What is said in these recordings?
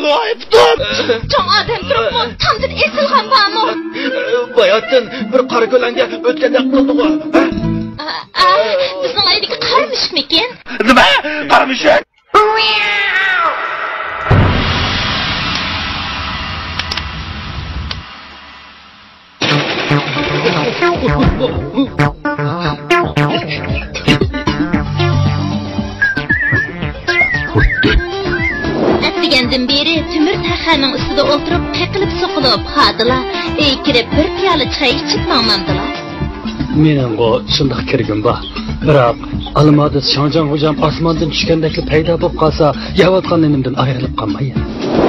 Loyibdim. Çoğ adam turibmi? Tamdan esilgan bormi? Bayatdan bir qora ko'langa o'tgandek qildi-ku. Bizning aydagi qarmishmikin? Nima? Qarmishak? Atdigandan beri Timur taxaning ustida o'tirib, peqilib soqilib qadilar. Kirib bir piyola choy ichib mamamdilar. Mening bu shundoq kirgim bor. Biroq Almadis Shonjon hujam osmondan tushgandek paydo bo'lib qolsa, yavotganimdan ayrilib qolmayin.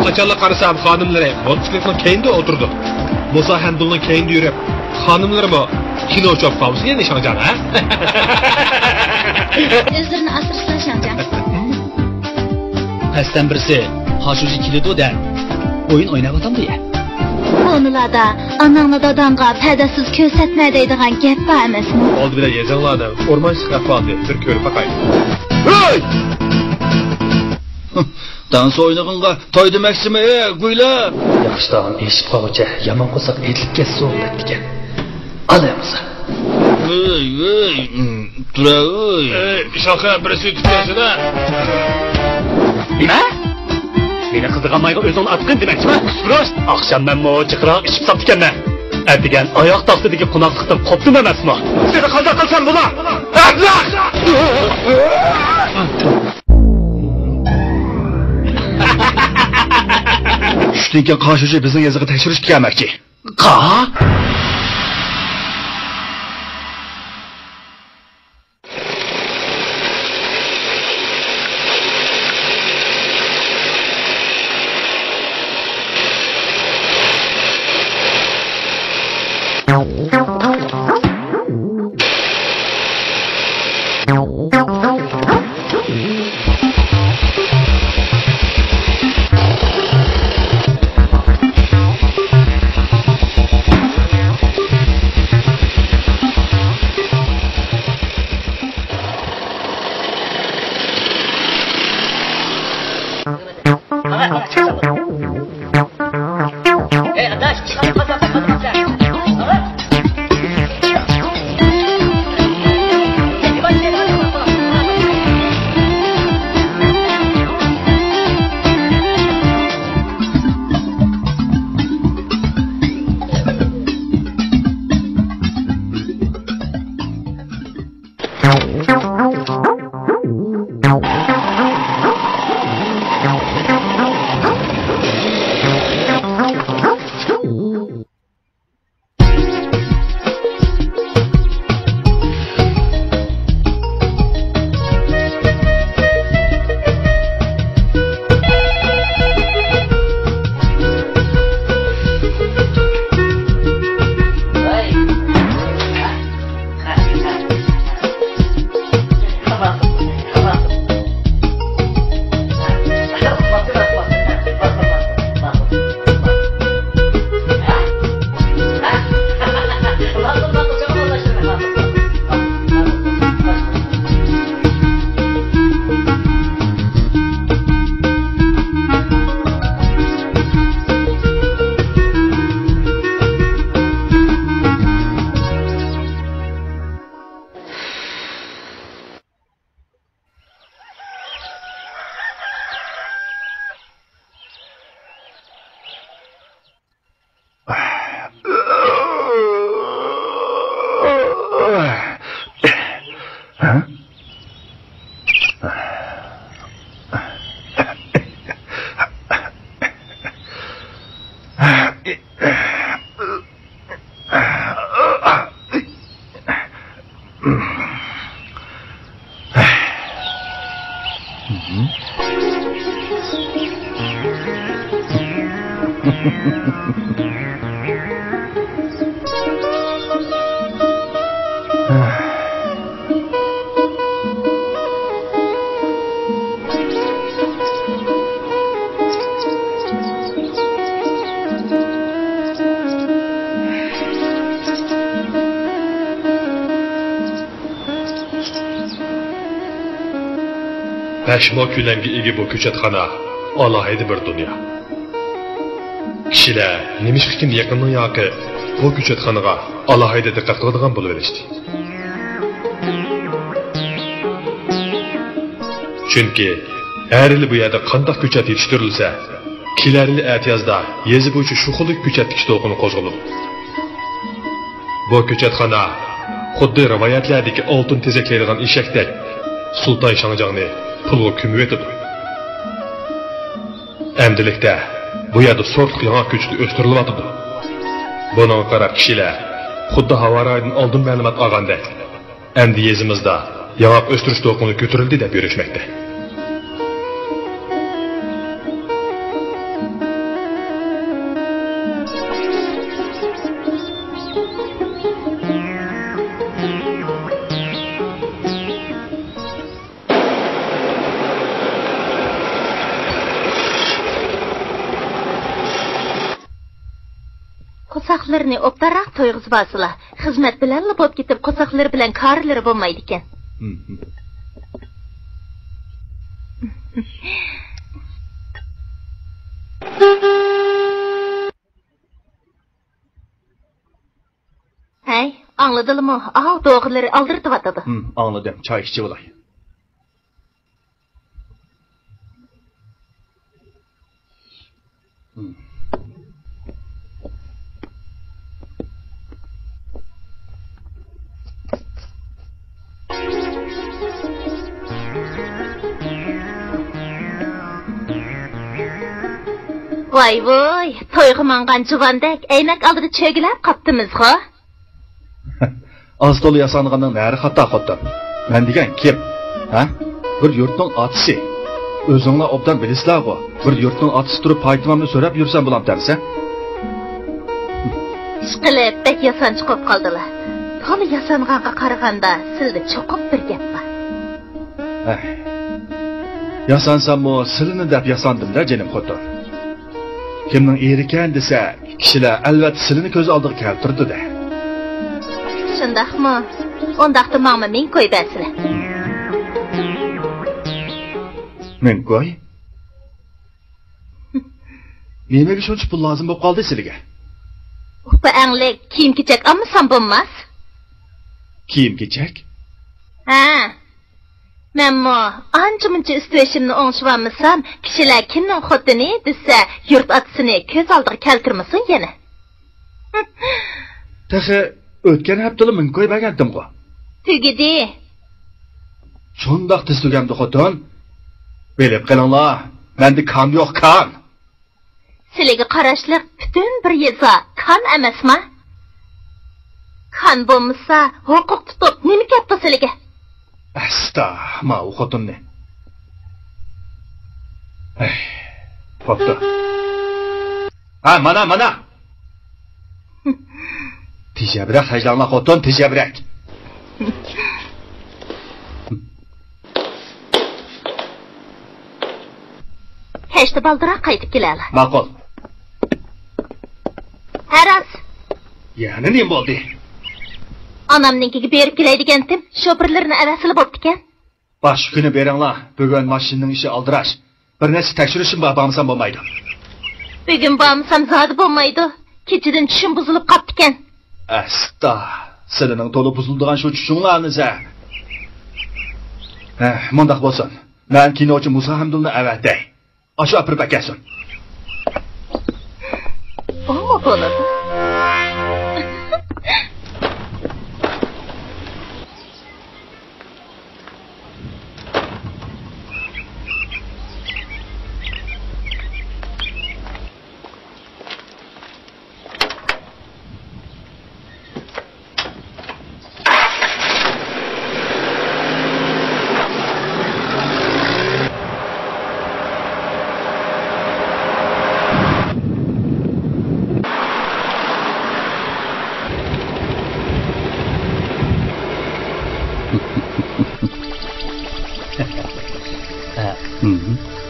Qachonlar qarasam xonimlari motosikletning keyinda o'tirdi. Musa Handulning keyinda yurib, xonimlarimi kino chop qolsin endi Shonjon, ha? O'zlarini asraslar Shonjon. Pasdan birisi Hashuji keldi-da. O'yin o'ynayapti ya. Konularda anangni dadangga perdasiz ko'rsatma deydigan gap bor emasmi? Oldi bilan yezinglarni o'rmon chiqarib bir ko'rib baqay. Hey! Dans o'ynaganga toy demaksimi, guyla? Yaxshidan eshib qolguncha yomon qo'saq etilib ketsa o'ldi. Alamiz. Ey, tura ey. Shoqa birisi tutganda. Nima? Meni qiziqmayga o'zing atqin demakchimi? Rost, oqshomdan mo'chiqroq ichib topganman. Atdigan oyoq taqtidagi qo'noqlikdan qopdim emasmi? Seni qazo qilsam bo'la? Ablah! Shundan keyin Qoshichi bizning yezig'i tekshirish kelmoqchi. Qa? Pashmo ko'lamga ega bu ko'chatxona alohida bir dunyo. Kishilar nimishkin yaqinning yoqi bu ko'chatxonaga alohida diqqat qiladigan bo'lib erishdi. Chunki har yil bu yerda qanday ko'chat yetishtirilsa, kelar yil atiyazda yezi bo'yicha shu xillik ko'chat tikish to'lqini qo'zg'aladi. Bu ko'chatxona xuddi rivoyatlardagi oltin tezaklaydigan eshakdek Sultan Shangjanni pulga ko'mib etadi. Amdilikda bu yerda sortli yangi ko'chat o'stirilyapti. Buni qarab kishilar xuddi havoraydan oldin ma'lumot olgandek, endi yezimizda yangi o'stirish to'lqini ko'tarildi deb yurishmoqda. Qo'saqlarni obdaroq to'yg'izib olsalar, xizmat bilan bo'lib ketib, qo'saqlar bilan korlari bo'lmaydi ekan. Hey, anladingmi? Doğruları aldırtıp atadı. Anladım. Çay içi olay. Vay vay, toyga mangan juvandek aynak aldıda çögülep kaptımız-gı. Az dolu yasanğanın näri xata xotdan. Men degen kim? Ha? Bir yurtning atısı. Özüňle obdan bilisizlar-gı. Bir yurtning atısı turup paytymamni so'rab yursan bulam derse? Işqilip bek yasan çıkıp kaldılar. To'la yasanğanğa qaraganda sildi çoqup bir gap var. Yasansam-mı silini dep yasandım da jenim xotin. Kimning eriken desa, kishilar albatta silini ko'z oldiga keltirdi da. Shundaqmi? Ondaqda ma'ma men qo'y basila. Men qo'y? Nimaga shuncha pul lozim bo'lib qoldi sizlarga? Bu anglik kiyim-kechak olmasam bo'lmas. Kiyim-kechak? Ha. Menmo ancha-muncha üstveşimni o'ngishvamsam, kishilar kimning xotini desa, yurt atisini ko'z oldiga keltirmasin yana. Taxi o'tgan haftada men qo'y bergandim-ku. Tugidi. Shundoq tizilgandi xotin. Bilib qilinglar, menda kan yo'q, kan. Sizlarga qarashliq butun bir yeza kan emasmi? Kan bo'lmasa, huquq tutib nima gapdi sizlarga? Asta, ma u xotinni. Xo'pdi. Ha, mana. Tejabrak hajlanlar xotin, tejabrak. Kechda baldiroq qaytib keladi. Ma'qul. Haras. Yana nima bo'ldi? Anamninkiga berib kelay degandim, shoferlarni avasili bo'pti ekan. Bosh kuni beringlar. Bugun mashinaning ishi aldirash. Bir narsa tekshirishim bormasa bo'lmaydi. Bugun bormasam zodi bo'lmaydi. Kechidan tushim buzilib qopti ekan. Asta, sizlarning to'la buzildigan shu tushunglarni-sa. Mundaq bo'lsin. Men kinochi Musa Hamdulni avatday. Aşağı apırıp gelsin. O mu bo'ladi?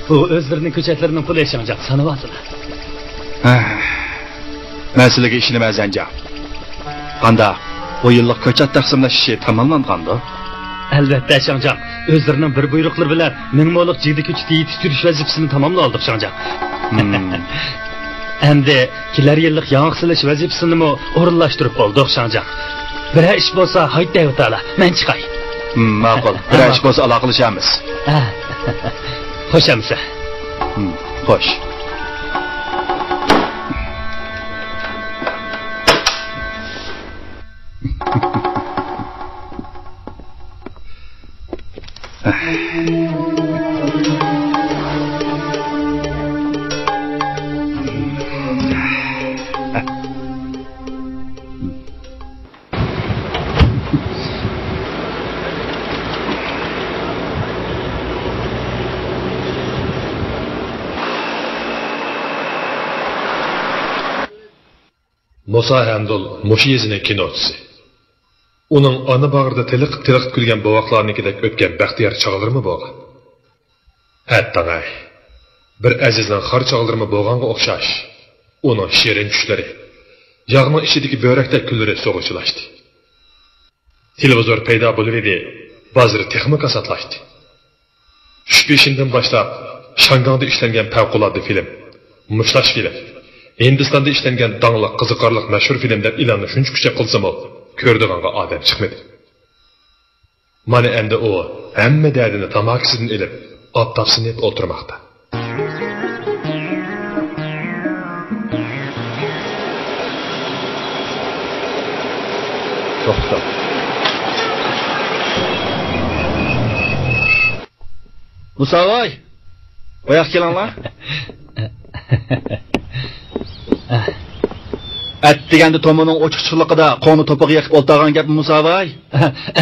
Bu özlerinin köçetlerinin pul yaşanacak sanıvasılar. Ben sizlerge işini məzəncəm. Qanda, o yıllık köçet təqsimləşişi tamamlanğandı. Albatta Şangjan. Özlerining bir buyruqlari bilan mingmo'liq jigdi ko'chati yetishtirish vazifasini tamomladik Şangjan. Endi kelar yillik yangi silish vazifasini o'rinlashtirib oldik Şangjan. Bir ish bo'lsa hayt deyotala. Men chiqay. Ma'qul. Bir ish bo'lsa aloqalashamiz. Xo'shamsa. Xo'sh. Musa Hamdul Mushiyezining kinochisi. Uning ona bag'rida tiliq kulgan bovoqlarnikidek o'tgan baxtiyor chog'larmi bo'lgan? Hattag'ay. Bir azizning xor chog'larmi bo'lganga o'xshash. Uning shirin tushlari, yog'ning ichidagi bo'rakdek kunlari so'g'ishilashdi. Televizor paydo bo'lib edi, ba'zi texnika satlashdi. Shu peshindan boshlab Shangongda ishlangan favqulodda film, mushlash film, Hindistonda ishlangan donglik qiziqarli mashhur film deb e'lonni shuncha kucha qilsam, ko'rdiganga odam chiqmadi. Mana endi u hamma dardini tamakisidan ilib, oftobsinib o'tirmoqda. To'xta. Musavoy. Oyoq kelinglar. Atdiganda tomoning ochiqchiligida qoni to'piga yiqib o'ltirgan gap Musavoy.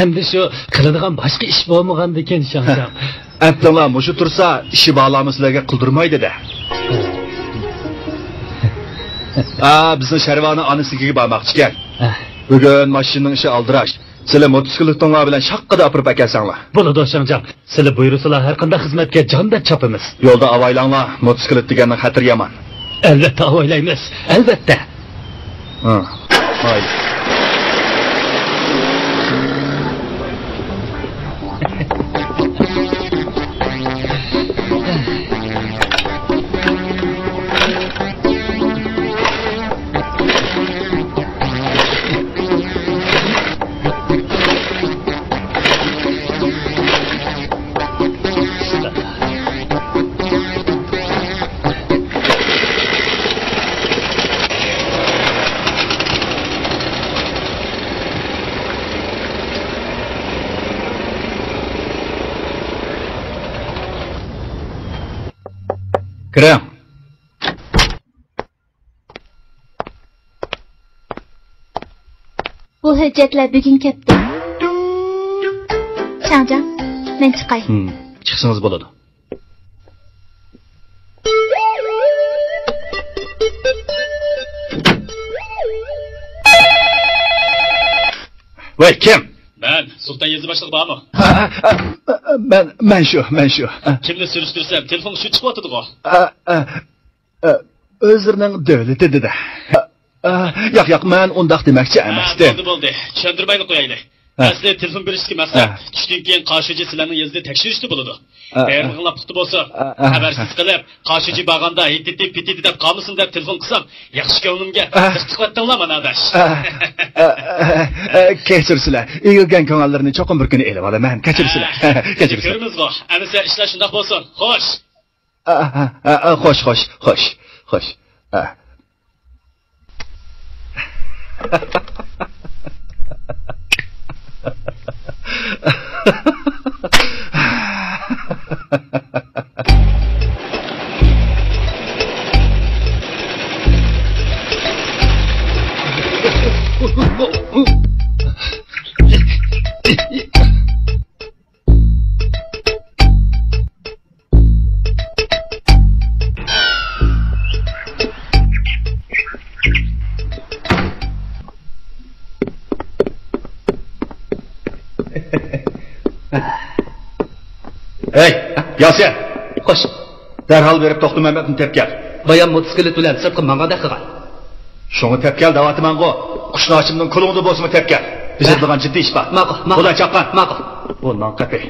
Endi shu qiladigan boshqa ish bo'lmagan ekan Shangjan. Abdullah mushu tursa, ishi bog'lami sizlarga qildirmaydi-da. Bizning Sharvani onasiga bormoqchi ekan. Bugun mashinaning ishi aldirash. Sizlar motosikletinglar bilan shaqqada olib akasanglar. Bo'ladi Shangjan. Sizlar buyursalar har qanday xizmatga jon deb chopamiz. Yo'lda avaylanglar, motosiklet deganning xatir yomon. Albatta avaylaymiz. Albatta. Haydi. Kiring. Bu hujjatlar bugun ketdi. Shangjan, men chiqay. Chiqsangiz bo'ladi. Voy, kim? Ben Sultan Yazı başlığı var mı? Men shu. Kimle sürüştürsem telefon şu çıkmadı o. Özlerinin devleti dedi. Yo'q, men undaq demoqchi emasdim. Bo'ldi. Tushuntirmaylik qo'yaylik. Aslida telefon berishga maqsad tushdan keyin qarshiji sizlarning yezida tekshirishdi bo'ladi. Berg'ilab puxta bo'lsa, xabarsiz qilib, qarshiji bag'anda hititi deb qolmasin deb telefon qilsam, yaxshi ko'nglimga chiqyaptinglar mana adash. Kechirsizlar. Egilgan ko'ngillarni cho'qim bir kuni elib olaman. Kechirsizlar. Ko'rimiz bor. Anisa ishlar shundoq bo'lsin. Xo'sh. Xo'sh. Hey, Yasin. Xo'sh. Darhol berib To'xta Mamatni tepib kel. Bayan motosiklet bilan sirtqa mangada qilgan. Shuni tepib kel, da'vatimang'o. Qushnochimning qo'lingda bo'lsa tepib kel. Bizga jiddiy ish bor. Ma'qul. Qo'ldan chaqqan. Ma'qul. Ondan kapı.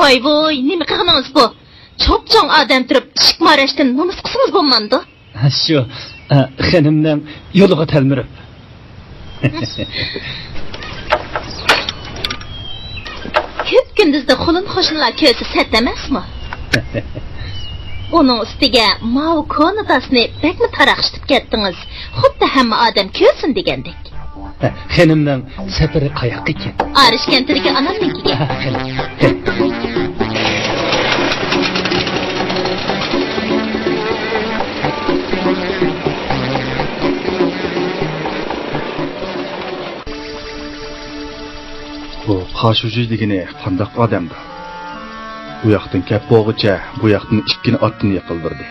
Voy voy, nima qilganingiz bu? Cho'pchong odam turib, ishik marashdan nomus qilsangiz bo'lmandi. Shu, xonimning yo'liga talmirib. Ko'p kunduzda xulun qo'shnilar ko'si sat emasmi? Uning ustiga mau konidasni bekmi taraqshitib ketdingiz. Xuddi hamma odam ko'rsin degandek. Xonimning safari qayoqqa ekan? Arish kentidagi onamnikiga. Bu Qaşuji degani qandaq odamdir? Bu yoqdan kep bo'g'icha, bu yoqdan ikkini otni yiqildirdi.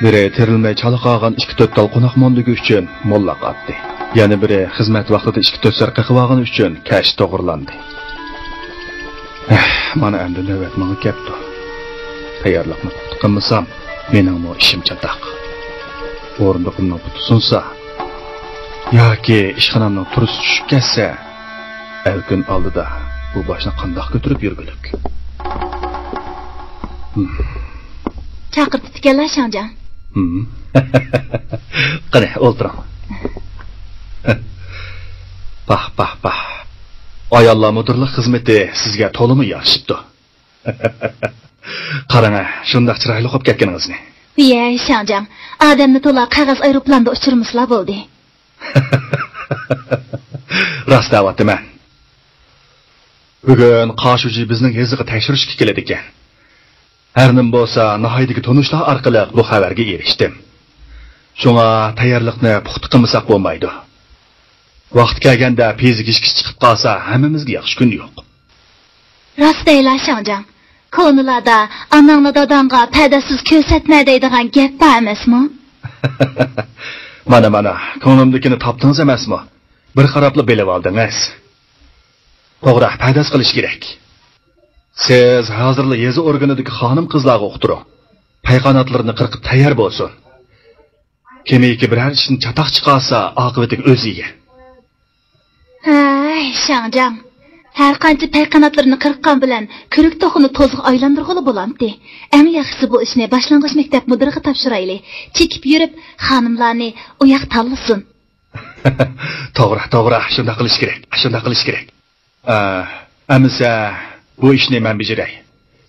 Biri terilmay chalaqagan 2-4 tal qo'noq mondigi uchun mollaq otdi. Yana biri xizmat vaqtida 2-4 sar qaqivag'ini uchun kash to'g'irlandi. Mana endi navbat menga kepti. Tayyorlikni qilmasam, mening mo ishim chataq. O'rindiqimni tutsunsa yoki ishxonamning turisi tushib ketsa, Elkün aldı da bu başına qandaq götürüp yürgülük. Chaqirtib kellar Shangjan. Qani, o'ltiring. Pah. Ayollar mudirlik xizmati sizga to'limi yarashibdi. Qarang, shundoq chiroyli qolib ketganingizni. Ey Shangjan, odamni to'la qog'oz aeroplanda uchirmislar bo'ldi. Rost da'vatman. Bugun Qaşuji bizning yeziga tekshirishga keladi ekan. Har nim bo'lsa, nihoyatdagi tanishlar orqali bu xabarga erishdim. Shunga tayyorlikni puxta qilmasak bo'lmaydi. Vaqt kelganda pezigishga chiqib qolsa, hammamizga yaxshi kun yo'q. Rost deylar Shangjan. Konularda anangni dadangga padasiz ko'rsatma deydigan gap bor emasmi? Mana, ko'nglimdagini topdingiz emasmi? Bir qarabli bilib oldingiz. To'g'ri, paydas qilish kerak. Siz hozirla yezi organidagi xonim qizlarga o'qtiring. Payqanotlarini qirqib tayyor bo'lsin. Kimiki biror ishni chataq chiqarsa, oqibatiga o'ziga. Hay, Shangjan. Har qancha payqanotlarini qirqqan bilan ko'rik to'xini to'zg'i aylantirg'ili bo'lamdi. Eng yaxshisi bu ishni boshlang'ich maktab mudiriga topshiraylik. Chekib yurib, xonimlarni u yoq tanlasin. To'g'ri, shunday qilish kerak. Amisa bu ishni men bajaray.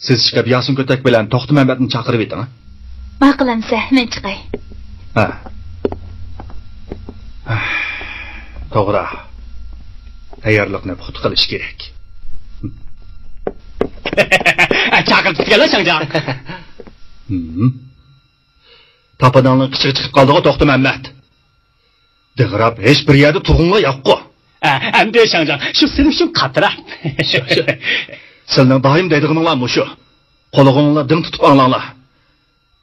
Siz chiqib Yasin Ko'tak bilan To'xti Mamatni chaqirib eting. Ma'qulamsa, men chiqay. To'g'ri. Tayyorlikni puxta qilish kerak. Chaqirib kellar Shangjan. Tapadanning qichig'i chiqib qoldi-ku To'xti Mamat. Dig'rab hech bir yerda tug'unga yo'q-ku. Endi Shangjan, shu sening uchun qatirab. Sizning doim deydiganinglar mushu. Qo'lig'inglar dim tutib olinglar.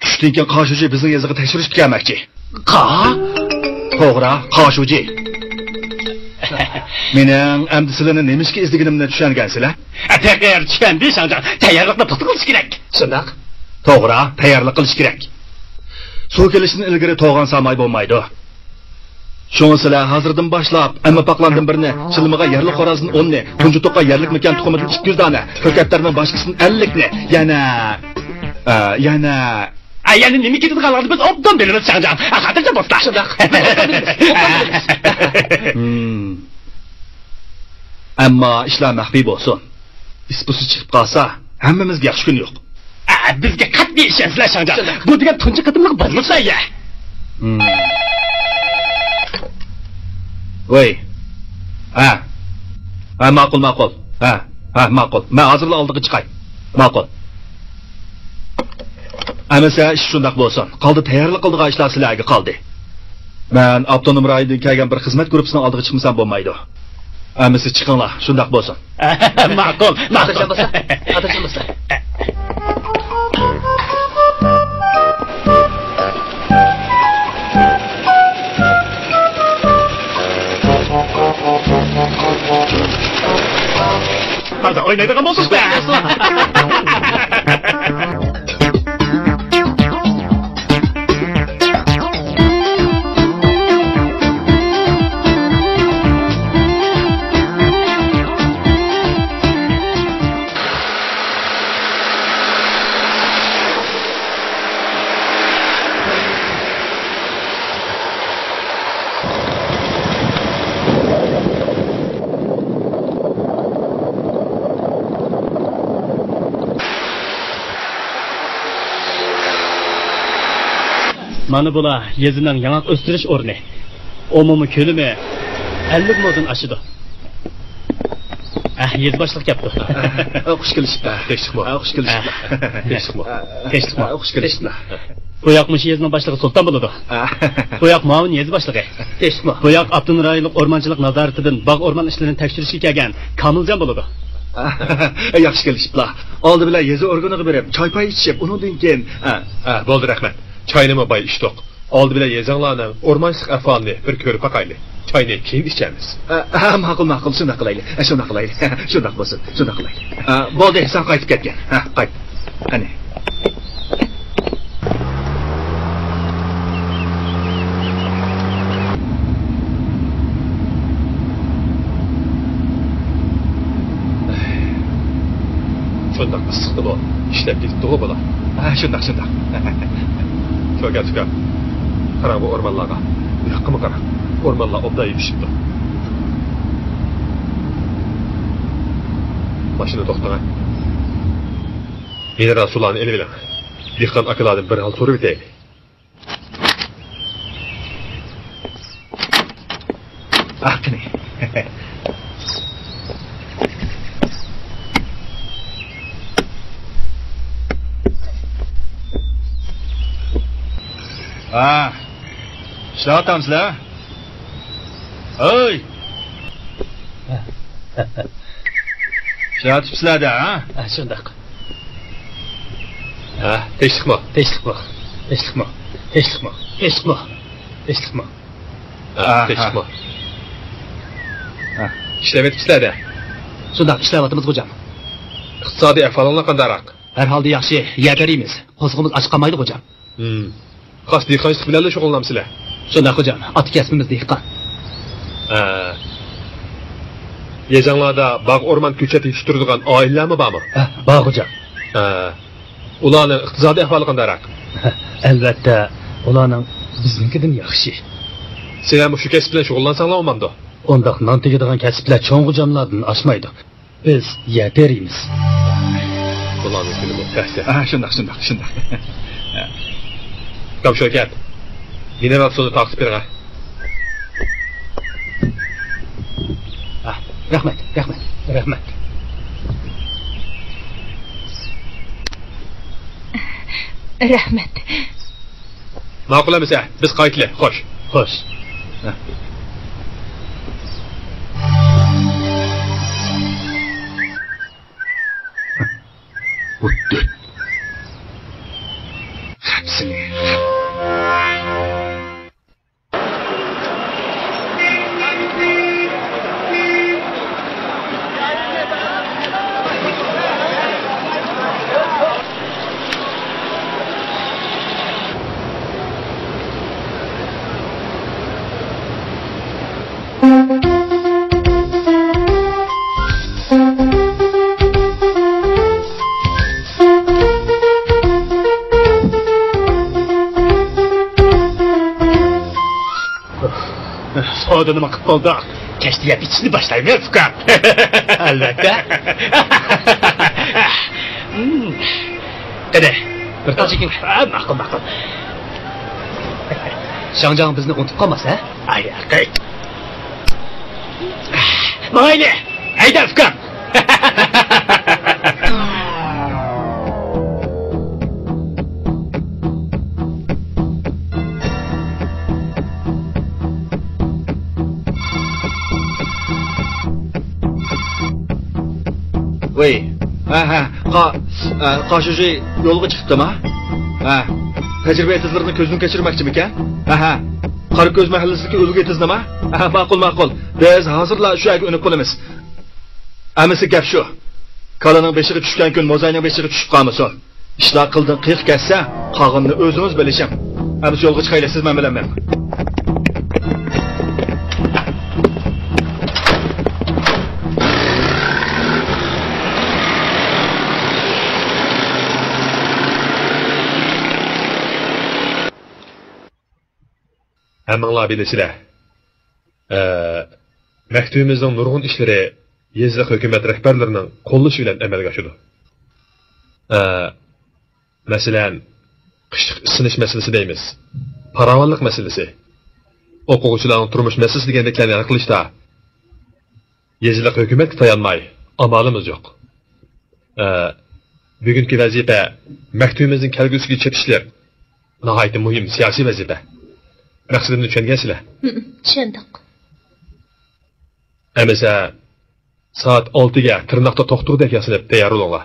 Tushdan keyin Qaşuji bizning yeziga tekshirishga kelmoqchi. To'g'ri, Qaşuji. Mening endi sizlarni nemishga izlaganimni tushungansizlar? Tayyor tushandi Shangjan. Tayyorlikni puxta qilish kerak. Shundoq. To'g'ri, tayyorlik qilish kerak. Suv kelishini ilgari to'g'an samay bo'lmaydi. Şunu sizlar hozirdan boshlab, amma paqlandan birini, chilmiga yerli qo'razni 10 ni, tunji to'qqa yerlik mekan tuxumidan 200 dona, ko'katlarning boshqasini 50 ni, yana nima ketadiganlarni biz obdan bilamiz Shangjan. Xatircha bo'slar. Shundoq. Ammo ishlar maxfiy bo'lsin. Ispusi chiqib qolsa, hammamizga yaxshi kun yo'q. Bizga qat'iy ishonchlar Shangjan. Bu degan tunji qatimliq bo'lmasa ya. Voy. Ma'qul. Ma'qul. Men hozirla oldiga chiqay. Ma'qul. Amasa ish shundaq bo'lsin. Qoldi tayyorlik qildigan ishlar sizlarga qoldi. Men avtonom rayondan kelgan bir xizmat guruhining oldiga chiqmasam bo'lmaydi. Amasa chiqinglar, shundaq bo'lsin. Ma'qul, Xotirjam bo'lsa, xotirjam bo'lsa. Hadi oynaydigan bo'lsiz be. Mana bular yezining yanaq o'stirish o'rni. Umumiy ko'lami 50 moddan oshidi. Yez boshliq yaptı. Xush kelishibdi. Tekshikmo. Xush kelishibdi. Tekshikmo. Xush kelishibdi. Bu yoqmish yezining boshlig'i Sulton bo'ladi. Bu yoq Mavin yez boshlig'i. Tekshikmo. Bu yoq Abdun rayonlik o'rmonchilik nazoratidan bog' o'rmon ishlarini tekshirishga kelgan Kamiljon bo'ladi. Yaxshi kelishibdi. Oldi bilan yezi organiga berib, choy-poy ichib, undan keyin Bo'ldi, rahmat. Choynima bay ishtoq. Oldi bilan yezanglarning o'rmonchilik ahvolini bir ko'rib boqaylik. Choyni keyin ichamiz. Ma'qul, shunday qilaylik. Shunday bo'lsin, shunday qilaylik. Bo'ldi, sen qaytib ketgan. Qayt. Qani. Shunday issiqdi bu. Ishlab ketibdi bo'la. Shunday. Tuka. Qarang bu o'rmonlarga. Bu yoqqa qarang. O'rmonlar obda yetishibdi. Mashina to'xtagan. Mineral sularni elib oling. Dehqon akalardan bir hal so'rab o'taylik. Qani. Ishlayapsizlar? Oy! Ishlayapsizlar-da, Shunday. Tekshikmo. Tekshikmo. Ishlab o'tibsizlar-da. Shunday ishlayapmiz xo'jam. Iqtisodiy ahvolinglar qandayroq? Har holda yaxshi, yetarimiz. Qo'zg'imiz och qolmaydi xo'jam. Xos dehqonchilik bilan shug'ullanamsizlar. Shunday xo'jam, ot kasbimiz dehqon. Yezanglarda bog' o'rmon ko'chat yetishtiradigan oilalarmi bormi? Bor xo'jam. Ularning iqtisodiy ahvoli qandayroq? Albatta, ularning biznikidan yaxshi. Sen ham shu kasb bilan shug'ullansanglar olmamdi. Ondaq non tegadigan kasblar cho'ng xo'jamlardan oshmaydi. Biz yetarimiz. Ularning kuni bu tahsil. Shunday. Kam shokat. Mineral suvni taqsib bering. Rahmat. Rahmat. Ma'qul emas, biz qaytli. Xo'sh. O'tdi. Hapsini. Soda nima qilib qoldik? Kashtiga bichishni boshlaymiz, uka. Albatta. Qani, bir tojiking. Ma'qul. Shangjiang bizni unutib qolmasa, Ayaqay. Mayli, hayda, uka. Voy. Qarshi yo'lga chiqibdimi? Tajriba tizlarini ko'zdan kechirmoqchimikan? Qarako'z mahallasidagi o'lga tiznimi? Ma'qul. Biz hozirla shu yerga unib qolamiz. Amisi gap shu. Kalaning beshiga tushgan kun mozayning beshiga tushib qolmasin. Ishlar qildin qiyiq ketsa, qog'inni o'zingiz bilishim. Amisi yo'lga chiqaysiz men bilaman. Hammanglar bilisizlar. Maktabimizning nurg'un ishlari yezliq hukumat rahbarlarining qo'llashi bilan amalga oshadi. Masalan, qishliq isinish masalasi deymiz. Paravonlik masalasi. O'quvchilarning turmush masalasi degandeklarni hal qilishda yezliq hukumatga tayanmay amalimiz yo'q. Bugungi vazifa maktabimizning kelgusiga chetishlar nihoyatda muhim siyosiy vazifa. Maqsadimni tushungansizlar? Tushundik. Amasa soat 6 ga tirnoqda to'xtug'dek yasinib tayyor bo'linglar.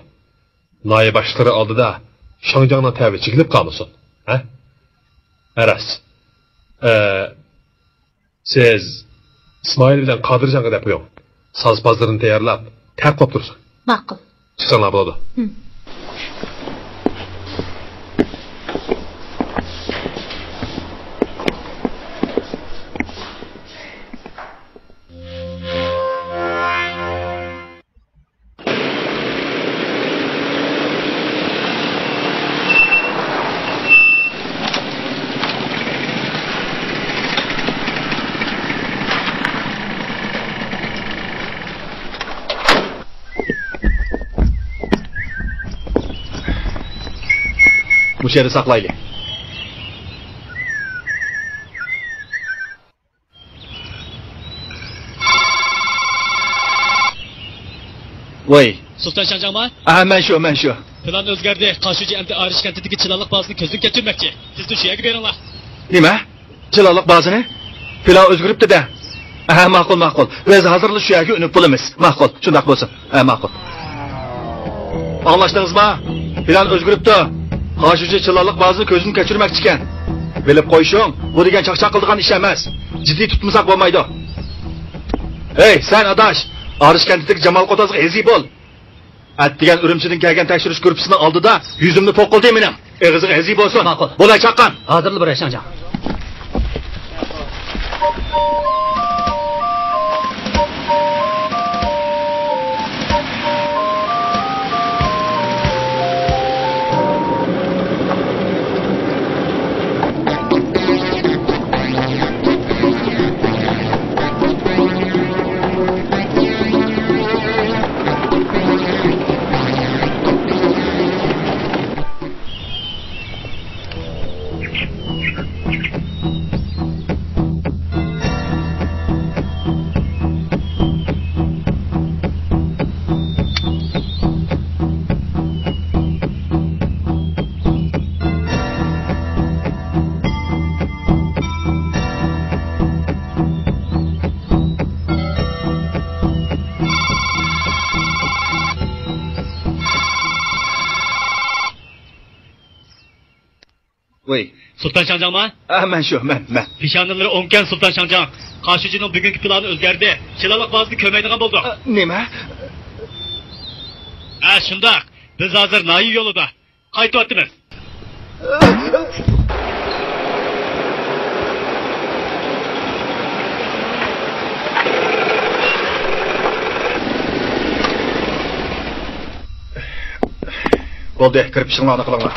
Loyiha boshliqlari oldida Shangjiangning ta'bi chekilib qolmasin. Aras. Siz Ismoil bilan Qodirjonga deb qo'ying. Sozbozlarini tayyorlab, taqib tursin. Ma'qul. Chiqsanglar bo'ladi. Bu yerda saqlaylik. Voy. Sultan Şanjangma? Men shu. Plan o'zgardi. Qarshi endi Arish kentidagi chilanliq bazasini ko'zdan kechirmoqchi. Siz shu yerga beringlar. Nima? Chilanliq bazasini? Plan o'zgaribdi-da. Ma'qul. Biz hozirla shu yerga unib bo'lamiz. Ma'qul. Shundaq bo'lsin. Ma'qul. Anglashdingizmi? Plan o'zgaribdi. Qarshi chilanliq bazasini ko'zdan kechirmoqchi ekan. Bilib qo'yishing, bu degan chaqchaq qildigan ish emas. Jiddiy tutmasak bo'lmaydi. Hey, sen adash, Arish kentidagi Jamol Qotozga ezi bo'l. Atdigan Urumchidan kelgan tekshirish guruhining oldida yuzimni po'qildi mening. Eg'iziga ezi bo'lsin. Bo'lay chaqqan. Hozirli bir Shangjiang. Voy. Sultan Şanjangma? Men shu, men. Peshonalari o'nkan Sultan Şanjang. Qarshichining bugungi plani o'zgardi. Chilanliq bazasini ko'maydigan bo'ldik. Nima? Shundoq. Biz hozir Noyi yo'lida qaytyapmiz. Bo'ldi, kirib ishinglarni qilinglar.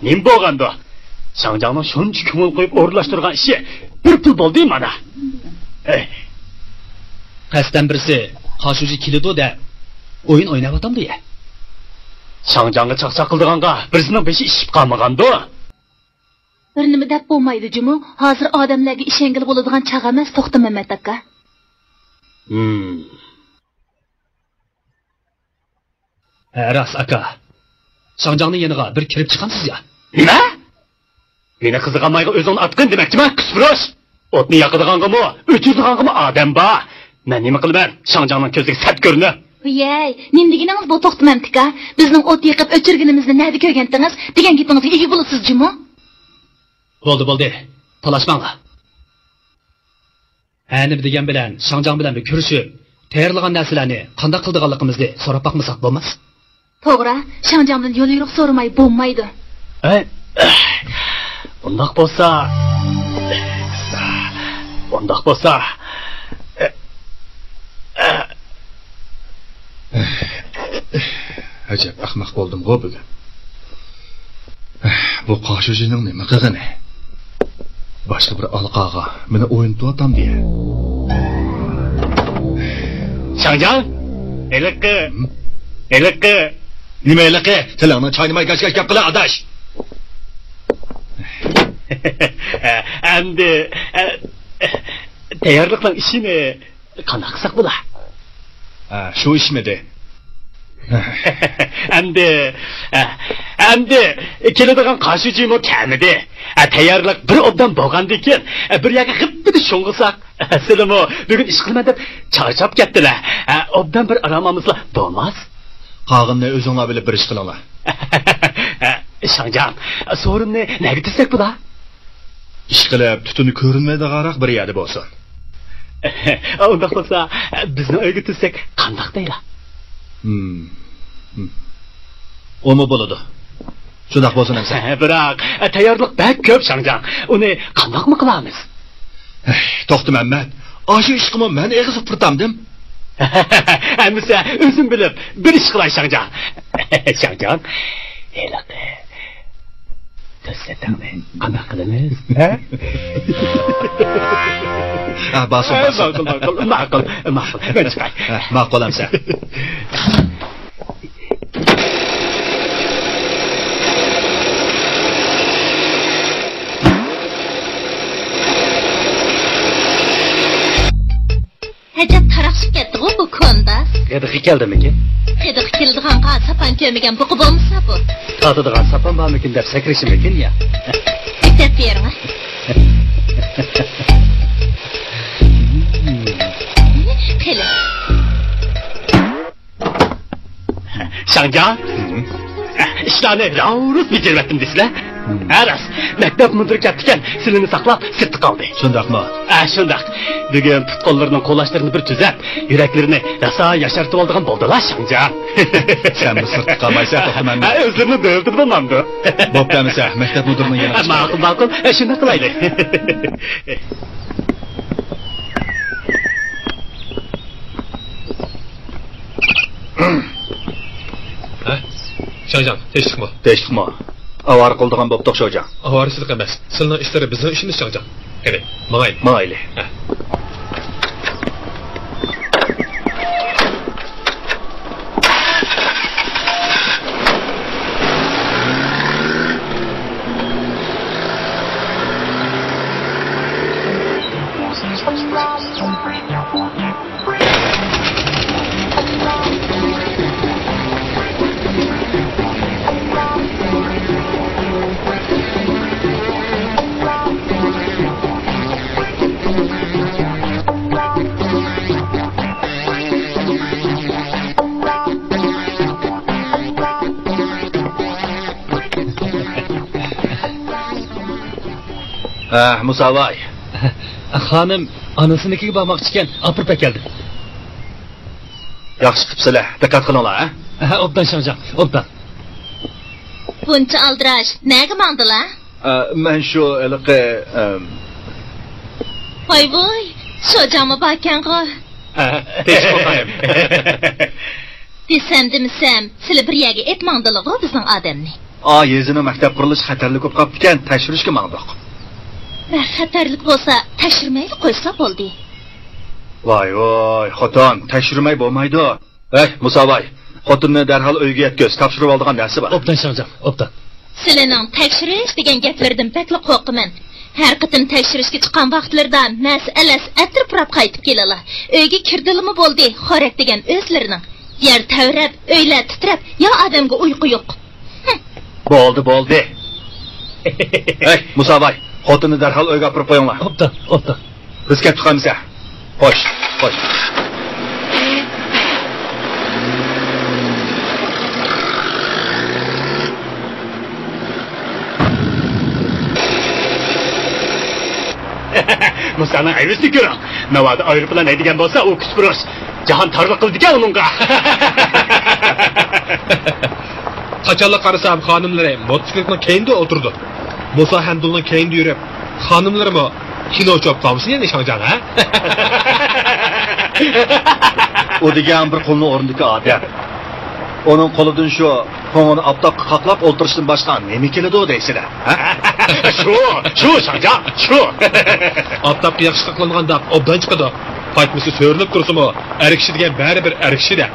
님 보간도 장장은 현지 경을 qo'yib o'rinlashtirgan ishi bir pul bo'ldi mana. Qasdan birisi Qoshuji keladi deb o'yin o'ynayapti ya. Shangjanga chaqchaq qildiganga birisining beshi ishib qolmagandi. Bir nima deb bo'lmaydi jumu. Hozir odamlarga ishengil bo'ladigan chaq emas, to'xta Mamat aka. Ras aka. Shangjanning yeniga bir kirib chiqamsiz ya. Nima? Meni qiziqamayga o'zingni atqin demakchimi? Kusprosh. O'tni yoqadiganmi, o'chirdiganmi odam bor. Men nima qilaman? Shangjanning ko'ziga sat ko'rinadi. Yey, nimdigingiz bu to'xtamamtika. Bizning o't yiqib o'chirganimizni nada ko'rgandingiz degan gapingizga ega bo'lasiz jumu. Bo'ldi. Talashmanglar. Ani degan bilan Shangjan bilan bir ko'rishib, tayyorlagan narsalarni qanday qildiganligimizni so'rab baqmasak bo'lmas? To'g'ri, Shangjandan yo'l yo'riq so'ramay bo'lmaydi. Undoq bo'lsa, Ajab ahmoq bo'ldim-ku bugun. Bu Qoshujining nima qilgani? Boshqa bir alqaga meni o'yintiyotam deya. Shangjan, eliqi. Nima eliqi? Tilingni chaynamay gashgash gap qila adash. Endi tayyorlikning ishini qanday qilsak bo'lar? Shu ishmidi? Endi keladigan Qoshujimu kamidi. Tayyorlik bir obdan bo'lgandan keyin bir yerga xippidi sho'ng'ilsak, sizlarmi bugun ish qilma deb charchab ketdilar. Obdan bir aramamizlar bo'lmas. Qog'inni o'zinglar bilib bir ish qilinglar. Shangjan, so'rimni nega tizsak bular? Ish qilib, tutuni ko'rinmaydiganroq bir yerda bo'lsin. Undaq bo'lsa, bizni uyga tizsak qanday deylar? O'mi bo'ladi. Shunday bo'lsin hamsa. Biroq tayyorlik bak ko'p Shangjan. Uni qandoqmi qilamiz? To'xta Mamat. Shu ishqimni men eg'izib turtamdim. Hamsa o'zim bilib bir ish qilay Shangjan. Shangjan, eliqi. Taslatangni qanday qilamiz? Basim. Ma'qul. Ben chiqay. Ma'qul hamsa. Hajab taraqshib ketdi-ku bu ko'nda. Qidiq keldimikin? Qidiq keldiganqa sapan ko'rmagan bu bo'lmasa bu. Tadidigan sapan bormikin deb sakrishimikin ya. Bittep berma. Qili. Shangjan, ishlarni ravrus bitirvatdim desizlar. Aras, maktab müdiri ketdikan, silini saqlab, sirtda qoldi. Shundaqmi? Shundaq. Bugun putqollarining qo'llashlarini bir tuzab, yuraklarini raso yashartib oldigan bo'ldilar, Shangjan. Sen bu sirtda qolmaysan, to'xtaman. O'zlarini dövdib bo'lmamdi. Bo'ptamisa, maktab müdirining yana. Ma'qul. Shunday qilaylik. Shangjan, tinchlikmi? Tinchlikmi? Avar qildigan bo'pti Shojan. Avarisizlik emas. Sizning ishlari bizning ishimiz Shangjan. Qani, mayli. Musavay. Xonim, onasinikiga bormoqchi ekan, opirib keldi. Yaxshi qilibsizlar. Diqqat qilinglar, Obdan Shangjan, obdan. Buncha aldirash, nega mandilar? Men shu eliqi Voy, Shojanmi bakanqo? Desam, sizlar bir yerga etmandiligi bizning odamni. yezining maktab qurilishi xatarli ko'p qolib ekan, tekshirishga mangdiq. Xatarlik bo'lsa, tekshirmayli qo'ysa bo'ldi. Voy, xotin, tekshirmay bo'lmaydi. Musoboy, xotinni darhol uyga yetkaz, topshirib oldigan narsa bor. Obdan Shangjan, obdan. Sizlarning tekshirish degan gaplardan bekli qo'rqaman. Har qatim tekshirishga chiqqan vaqtlarda mas'alas atrib-purab qaytib kelala. Uyga kirdilimi bo'ldi, xorak degan o'zlarining. Yer tavrab, uylar titrab, yo odamga uyqu yo'q. Bo'ldi. Musoboy, xotinni darhol uyga olib qo'yinglar. Obdan. Biz ketib chiqamiz. Xo'sh. Musa'nın ayvesini görün. Navada ayrıpılan edigen bolsa o küspuruş. Cahan tarlık kıldı ki onunla. Kaçarlık karısam hanımları motosikletin keyinde oturdu. Musa Hamdul'un keyinde yürüp hanımları mı kino çöp kalmışsın yani Şangcan ha? O degan bir qulni o'rnidagi odam. Onun qo'lidan shu qo'ng'ini aptoqqa qaqlab o'ltirishdan boshqa nima keladi deysizlar, ha? Şu Şangcan, şu. Aptoqqa yaxshi qaqlanganda obdan chiqadi. Qaytmisi so'rilib tursa-mu, erikshi degan bari bir erikshi-da.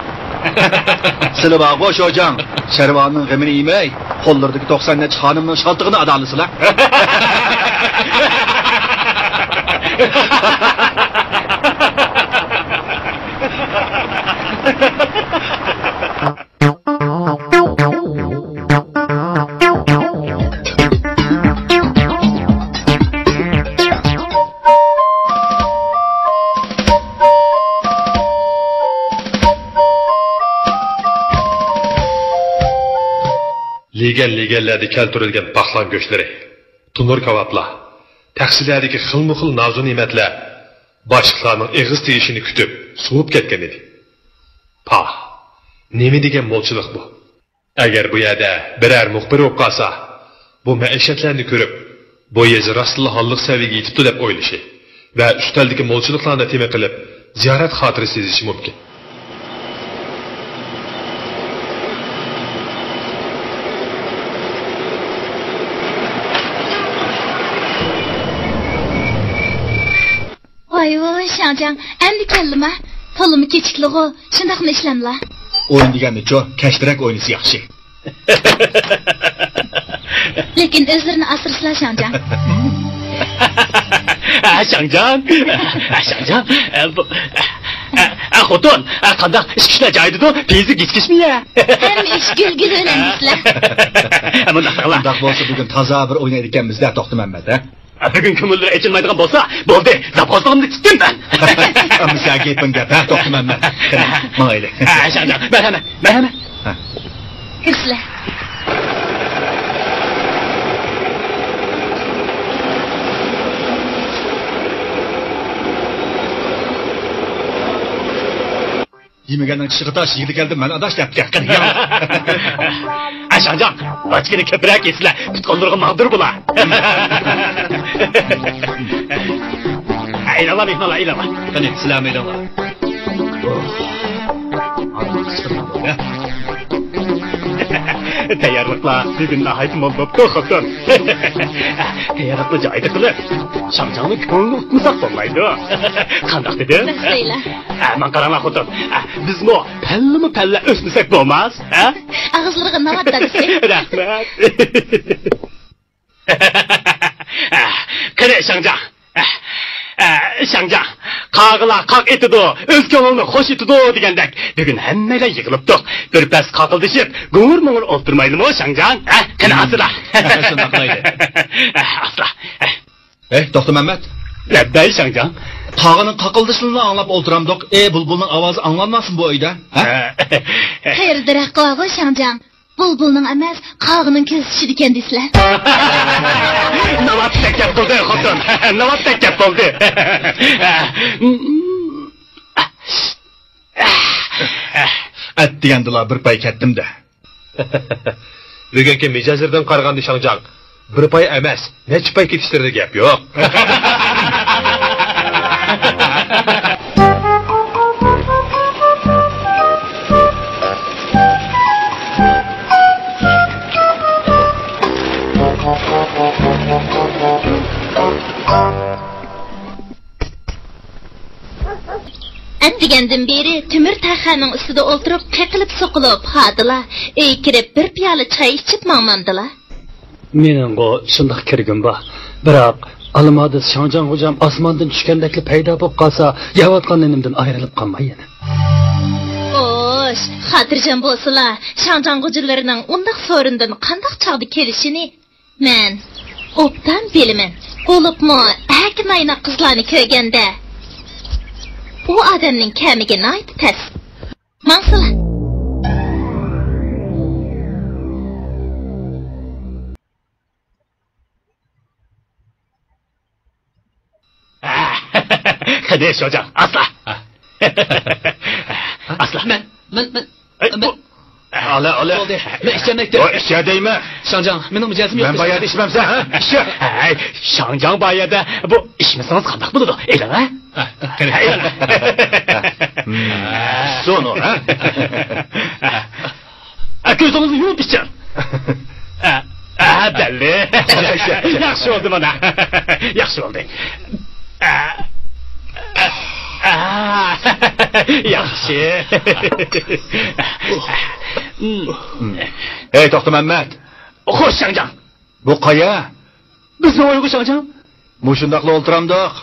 Sizlar baqo sho'jan, Sharvonning g'amini yemay, qo'llaridagi 90 necha xonimning shaltig'ini adolisizlar. Ligellarda keltirilgan paxlan go'shtlari, tunur kavaplar, taksilardagi xilma-xil navzu ne'matlar boshliqlarning eg'iz tegishini kutib, suvib ketgan edi. Nima degan mo'lchilik bu? Agar bu yerda biror muxbir bo'lib qolsa, bu maishatlarni ko'rib, bu yezi rostli holliq saviyaga yetibdi deb o'ylashi va ustaldagi mo'lchiliklarni tema qilib, ziyorat xotirasi sezishi mumkin. Voy, Shangjan, endi keldimi? To'limi kechiklig'i, shundaqmi ishlamlar? O'yin deganni-chu, kashtirak o'ynisi yaxshi. Lekin o'zlarini asrasizlar, Shangjan. Shangjan. Xotin, qandaq ishlar joyida-ku, tezli kechikishmi ya? Hamma ish gul-gul o'ynamizlar. Bundaq bo'lsa bugun toza bir o'ynaydi ekanmiz-da, To'xtamanmat, ha? Bugün kömürleri açılmaydıgan bolsa, bo'ldi, zapozligimni tutdim ben. Ama sen gaping gap, ha, To'xtamanmat. Mayli. Shangjan, marhamat. Kirsizlar. Yemaganning tishiga tosh, yig'di keldim, men adash deb gapgan. Shangjan, ochgini ko'proq yesizlar, tutqonlarga mag'dur bo'lar. Aylanma. Qani, sizlar aylanma. Tayyorliklar bugun nihoyat mo'l bo'pti, xotin. Tayyorlikni joyida qilib, Shangjanni ko'ngli utmasak bo'lmaydi. Qandoq dedi? Bismillah. Men qaranglar, xotin. Bizmi palla o'smasak bo'lmas, ha? Og'izlariga navbat dadisi. Rahmat. Qani Shangjan, qag'ila qaq etidi, o'z ko'nglini xo'sh etidi degandek. Bugun hammalar yig'ilibdi. Bir pas qaqildishib, go'ngir-mo'ngir o'ltirmaydimi Shangjan? Qani asla. Shunday qilaydi. Asla. To'xtamanmat. Labbay Shangjan. Qag'ining qaqildishini anglab o'ltiramdiq. Bulbulning ovozi anglanmasin bu uyda, ha? Qayerdaroq qog'i Shangjan. Bulbulning emas, qog'ining kesishidi ekan deysizlar. Navatda gap bo'ldi, xotin. Navatda gap bo'ldi. Degandilar bir pay ketdim-da. Bugungi mijozlardan qaraganda Shangjan, bir pay emas, necha pay ketishtirdi gap yo'q. Әндігенден бері Тимир Таханың үстіде олтырып, қиқылып соқылып, хадыла, үй кіріп, бір пиялы чай ішіп маңмандыла. Менің ғо шындық кіргім ба. Бірақ, Almada Şanjan hocam asmandan düşkendeki payda bop qalsa, yavatqan enimden ayrılıp qalmay yana. Oş, xatirjan bolsala, Şanjan hocalarining undaq sorundan qandaq çağdı kelishini men obdan bilimen. Olupmu, erkin ayna qizlarni ko'rganda bu odamning kamiga nayt tas. Mansala. Hadi hocam, asla. Asla. Men. Ala. Men işlemekte. O işledeyme. Şancan, benim mücazım yok. Ben bayağı işlemse ha? İşe. Şancan bayağı da bu işmesiniz kandak mı dedi? Eyle ha? Sonu ha? Gözünüzü yumup içeceğim. Belli. Yaxşı oldu bana. Yaxşı oldu. Yaxşı. Ey Toxtu Mehmet. Xoş Şancan. Bu qaya? Biz ne oygu Şancan? Muşundaqla oltiramdıq.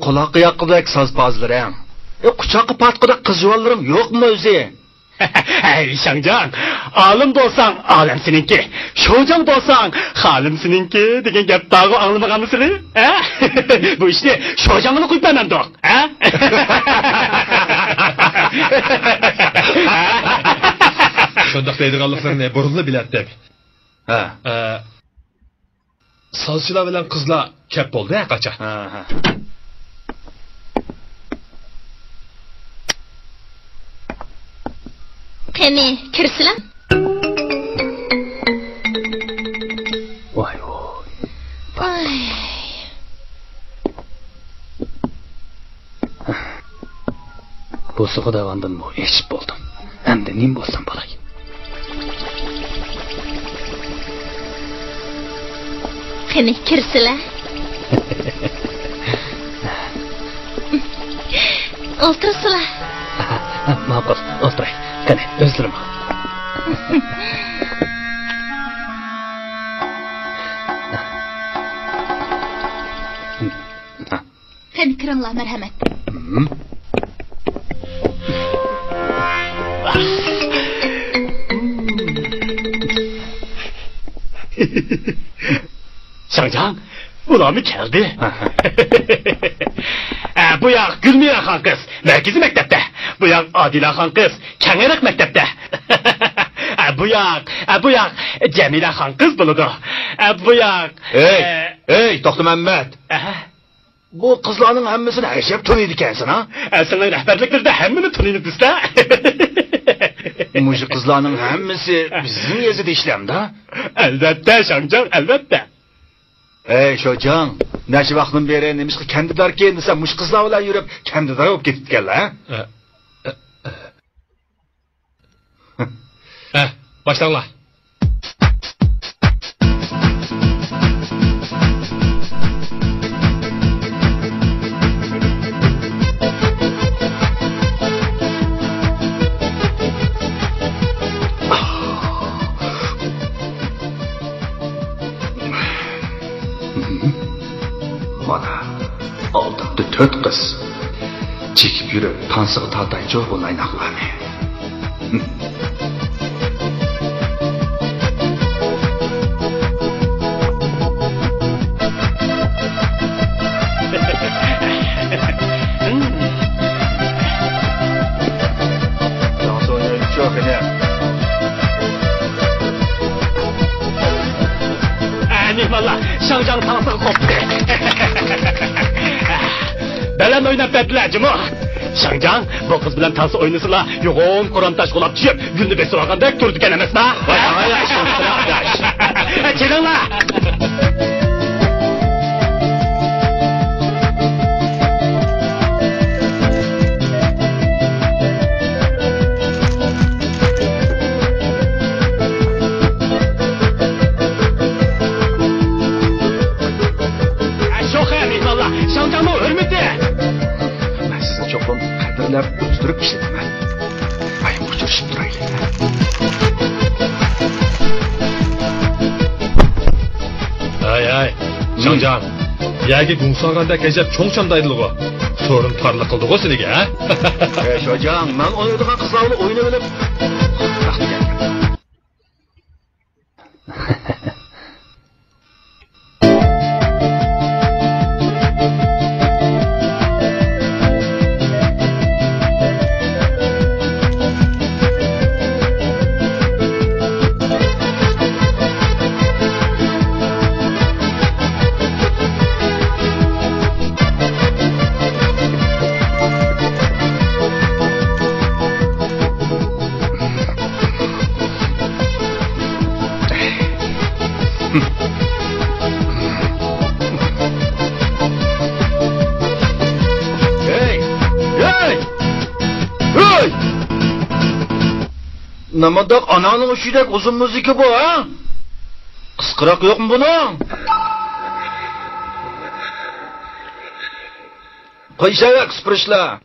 Qulaqqa yaqqidak sazpazlarım. Quchaqqa patqidak qizjuvallarım yok mu o'zi? Hey Şancan, alim bolsan alem seninki, şocan bolsan halim seninki degan gap dağı anlamaganmısın? Bu işte şocanını qo'yib bermam do'q, ha? Şundaq deydiganlıqlarını burunlu biletdim. Ha. Sazçılar bilen qızlar kep boldu ha qaça. Ha. Qani, kirsilam. Vay. Ay. Bu sıqıdavandan bu eşit boldum. Endi nim bolsam balay. Qani, kirsila. O'tirsila. Ma'qul, o'tiray. Qani, o'zlarim. Qani, kiringlar, marhamat. Şancan, ulan mı geldi? Bu yak Gülmire Han kız, merkezi mektepte. Bu yak Adile Han kız, Kengerak mektepte. Bu yak Cemile Han kız buludu. Bu yak... Ey Toxtu Mehmet. Bu qızlarning hammasini ayshab to'laydi ekansan ha? Senin rehberliklerinde hemmini tanıyınız işte. Muşu qızlarning hammasi bizning yezida ishlamda. Elbette Şancan, elbette. Ey Shojan, necha vaqtdan beri nimishqa kandidarkan desa, mush qizlar bilan yurib, kandidar bo'lib ketibdiganlar, ha? Başlanlar. Mana oldimda 4 qiz chekib yurib tansiq tatayjo bo'laynoqlarni. Valla Şancan tansı koptu. Belen oynap verdiler Cimo. Şancan bu kız bilen tansı oynasıla yoğun Kur'an-taş kulak düşüp günlü besi vakandek durduken emez mi? Çekil la! Şancan'ın hürmet sizlar o'stirib ishlataman. Ayım uçurishib turaylik. Ay, Shangjan. Yagi gumsaganda kechib cho'ngchandaydilar-ku. So'rin tarliq qildi-ku sizga, ha? Shojan, men o'ynaydigan qizlarni o'ynab olib. Namadak ananın uşuydak uzun müziki bu ha? Kıskırak yok mu bunun? Koy şaya kıspırışla.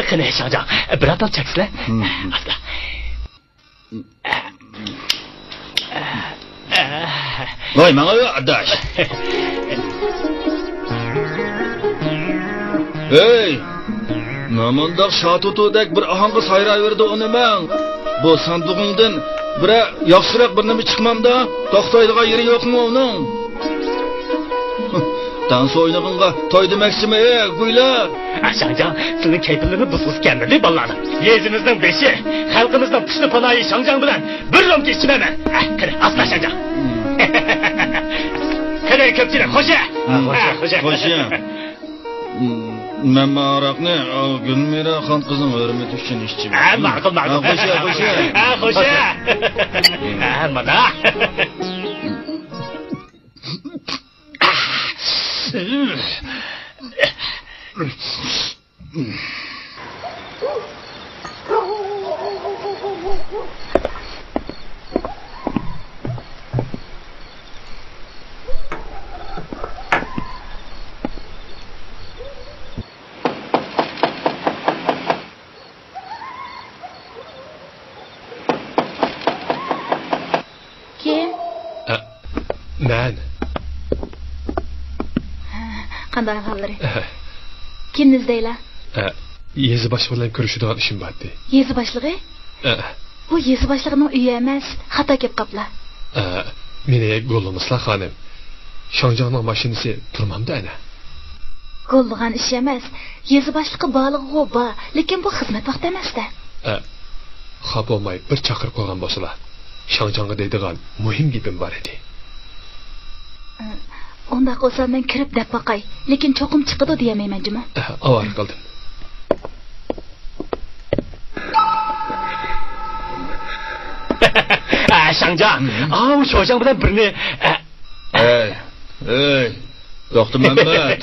Qani Shangjan, bir atam cheksizlar. Asta. Voy, mana bu adash. Hey! Namandaq şatutudek bir ahanga sayrayverdi onu men. Bu sanduğundan bir yaxshiroq bir nima chiqmamda, to'xtaydigan yeri yo'qmi uning? Dans o'ynaganga to'y demoqchimi, guyla? Shangjan, sizning kayfingizni buzib kelmadi, bolalar. Yezinizning beshi, xalqimizning pushti panoyi Shangjan bilan bir romga ichimaman. Qani, asla Shangjan. Qani, ko'pchilik, xo'ja. Xo'ja. Men maraqni Gulmira xon qizning hurmati uchun ishchiman. Ma'qul. Xo'ja. Mana. Men. Qanday hallari? Kimni izlaylar? Yezi bosh bilan ko'rishadigan ishim bor edi. Yezi boshlig'i? Bu yezi boshlig'ining uyi emas, xato kelib qoplar. Meni go'llamizlar xonim. Shangjanning mashinasi turmamda ana. Go'llagan ish emas. Yezi boshlig'i bog'lig'i bor, lekin bu xizmat vaqti emas-da. Xafa olmay bir chaqirib qo'ygan bo'lsalar. Shangjanga deydigan muhim gapim bor edi. Onda qolsa men kirib deb boqay, lekin cho'qim chiqadi deyamayman juma. Avar qildim. Shangjan, Shojan bilan birni Ey, Doktor Mehmet.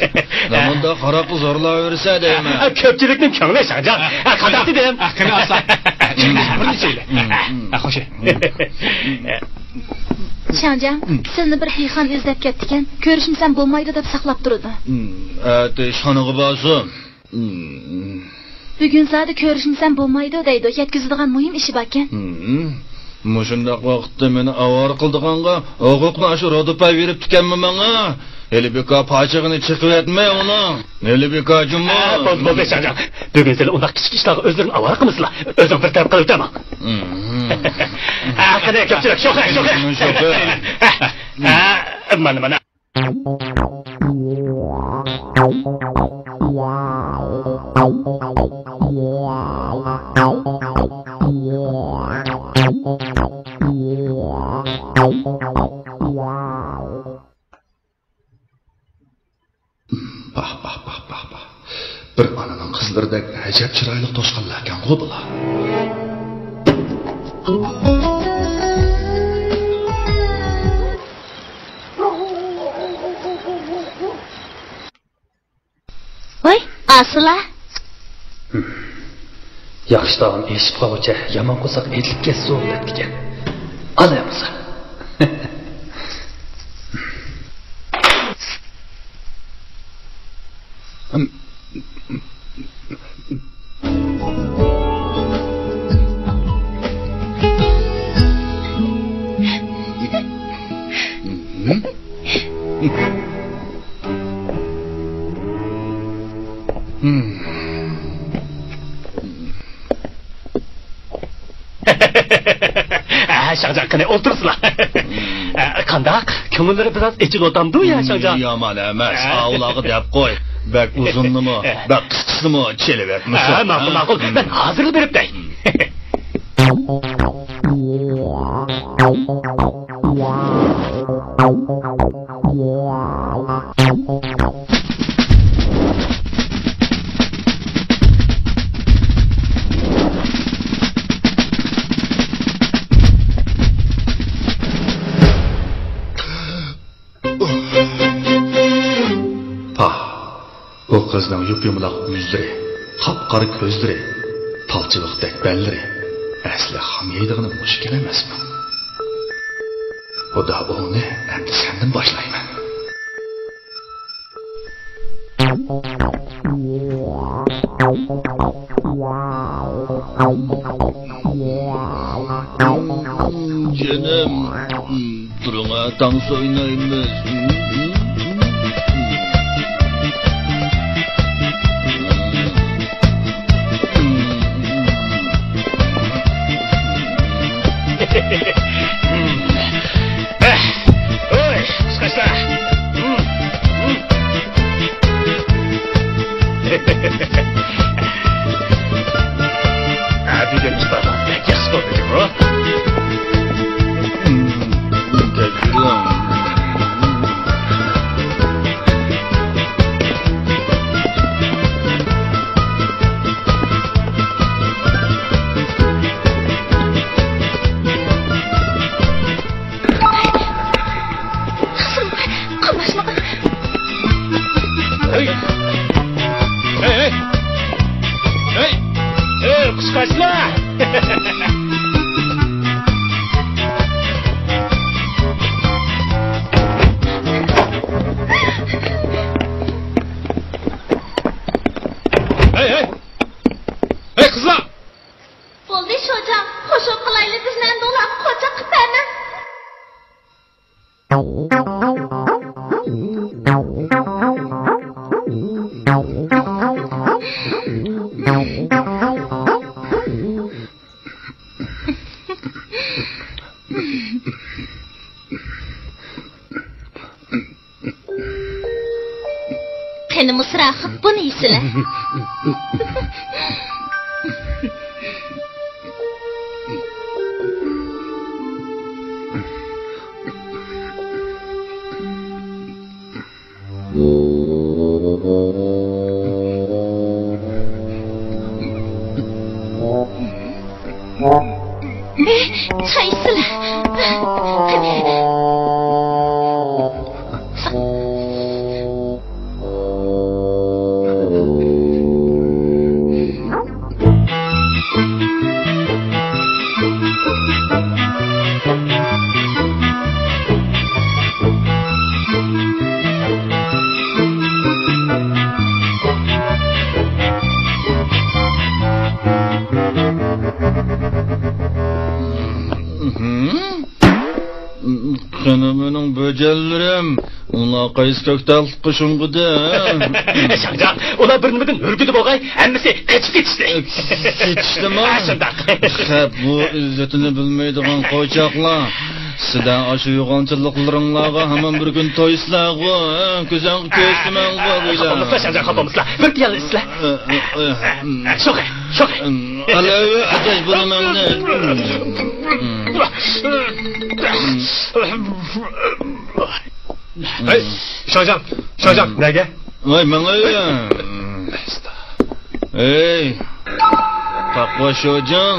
Namanda qaraqi zo'rlayversa deyman. Ko'pchilikning ko'ngli Shangjan. Qadaqti deyim. Qani asla. Birni cheyle. Xo'sh. Shangjan, sizni bir pixon izlab ketdikan, ko'rishimsan bo'lmaydi deb saqlab turdi. Shonig'i bozim. Bugun zodi ko'rishimsan bo'lmaydi deydi, yetkazadigan muhim ishi bor ekan. Mushundaq vaqtda meni avar qildiganga, huquqni shu rodopa berib tukanmi menga? Elbeka pachig'ini chiqib etmay uni. Elbeka jumma. Bo'ldi Shangjan. Bugun sizlar undaq kichik ishlarga o'zlarini avar qilmasizlar. O'zim bir taraf qilib o'taman. Qani ko'pchilik sho'x. Mana. Bah. Bir onaning qizlaridek ajab chiroyli to'shqinlar ekan-ku bular. Voy, asla. Yaxshi taom eshib qolguncha yomon qo'saq aytilib ketsin degan. Ana bo'lsa. 샹장 그네 올들었으라. 간다. 경은들이 biraz içi otamdı ya 샹장. Yaman emas. Ağlağı dep qoy. Bak uzunlu mu? Bak kısıklı mı? Çelebekmiş. Maqul. Ben hazır berip dey. Bu qizning yupyumloq yuzlari, qop-qora ko'zlari, palchivoqdek bellari asli ham yeydig'ini mushkil emasmi? Xudo uni endi sendan boshlayman. Canım, duruma dans oynaymış. Oy, kıskaçlar. Abi de çıkarmaz. Pek yakışıklı oldu bu. Kıskaçlar. Hey kızlar! Bo'ldi hocam, qo'shib qilaylik bizdan dolab qocha qitani. Qani musra qilib buni yeysilar. Qaysizlar? Benim böcellerim, ular qaysi köktal quşunğudu. Şangjan, ular bir-birinden hürgüdü bolğay, hemmisi kaçıp ketişti. Ketişdimi? Şundaq. Hep bu izzetini bilmeydiğin qo'ychoqlar. Sizdan aşı yo'g'onchiliklarga hamon bir kun to'ysizlar-ku, ko'zing ko'zsiman-ku bo'ylar. Xapamizlar, Şangjan, xapamizlar. Bir piyola islar. Sho'g'ay, sho'g'ay. Alavi ateş bo'lamanni. Hey, Şajan, nega? Voy, menga. Hey. Taqvo sho'jon,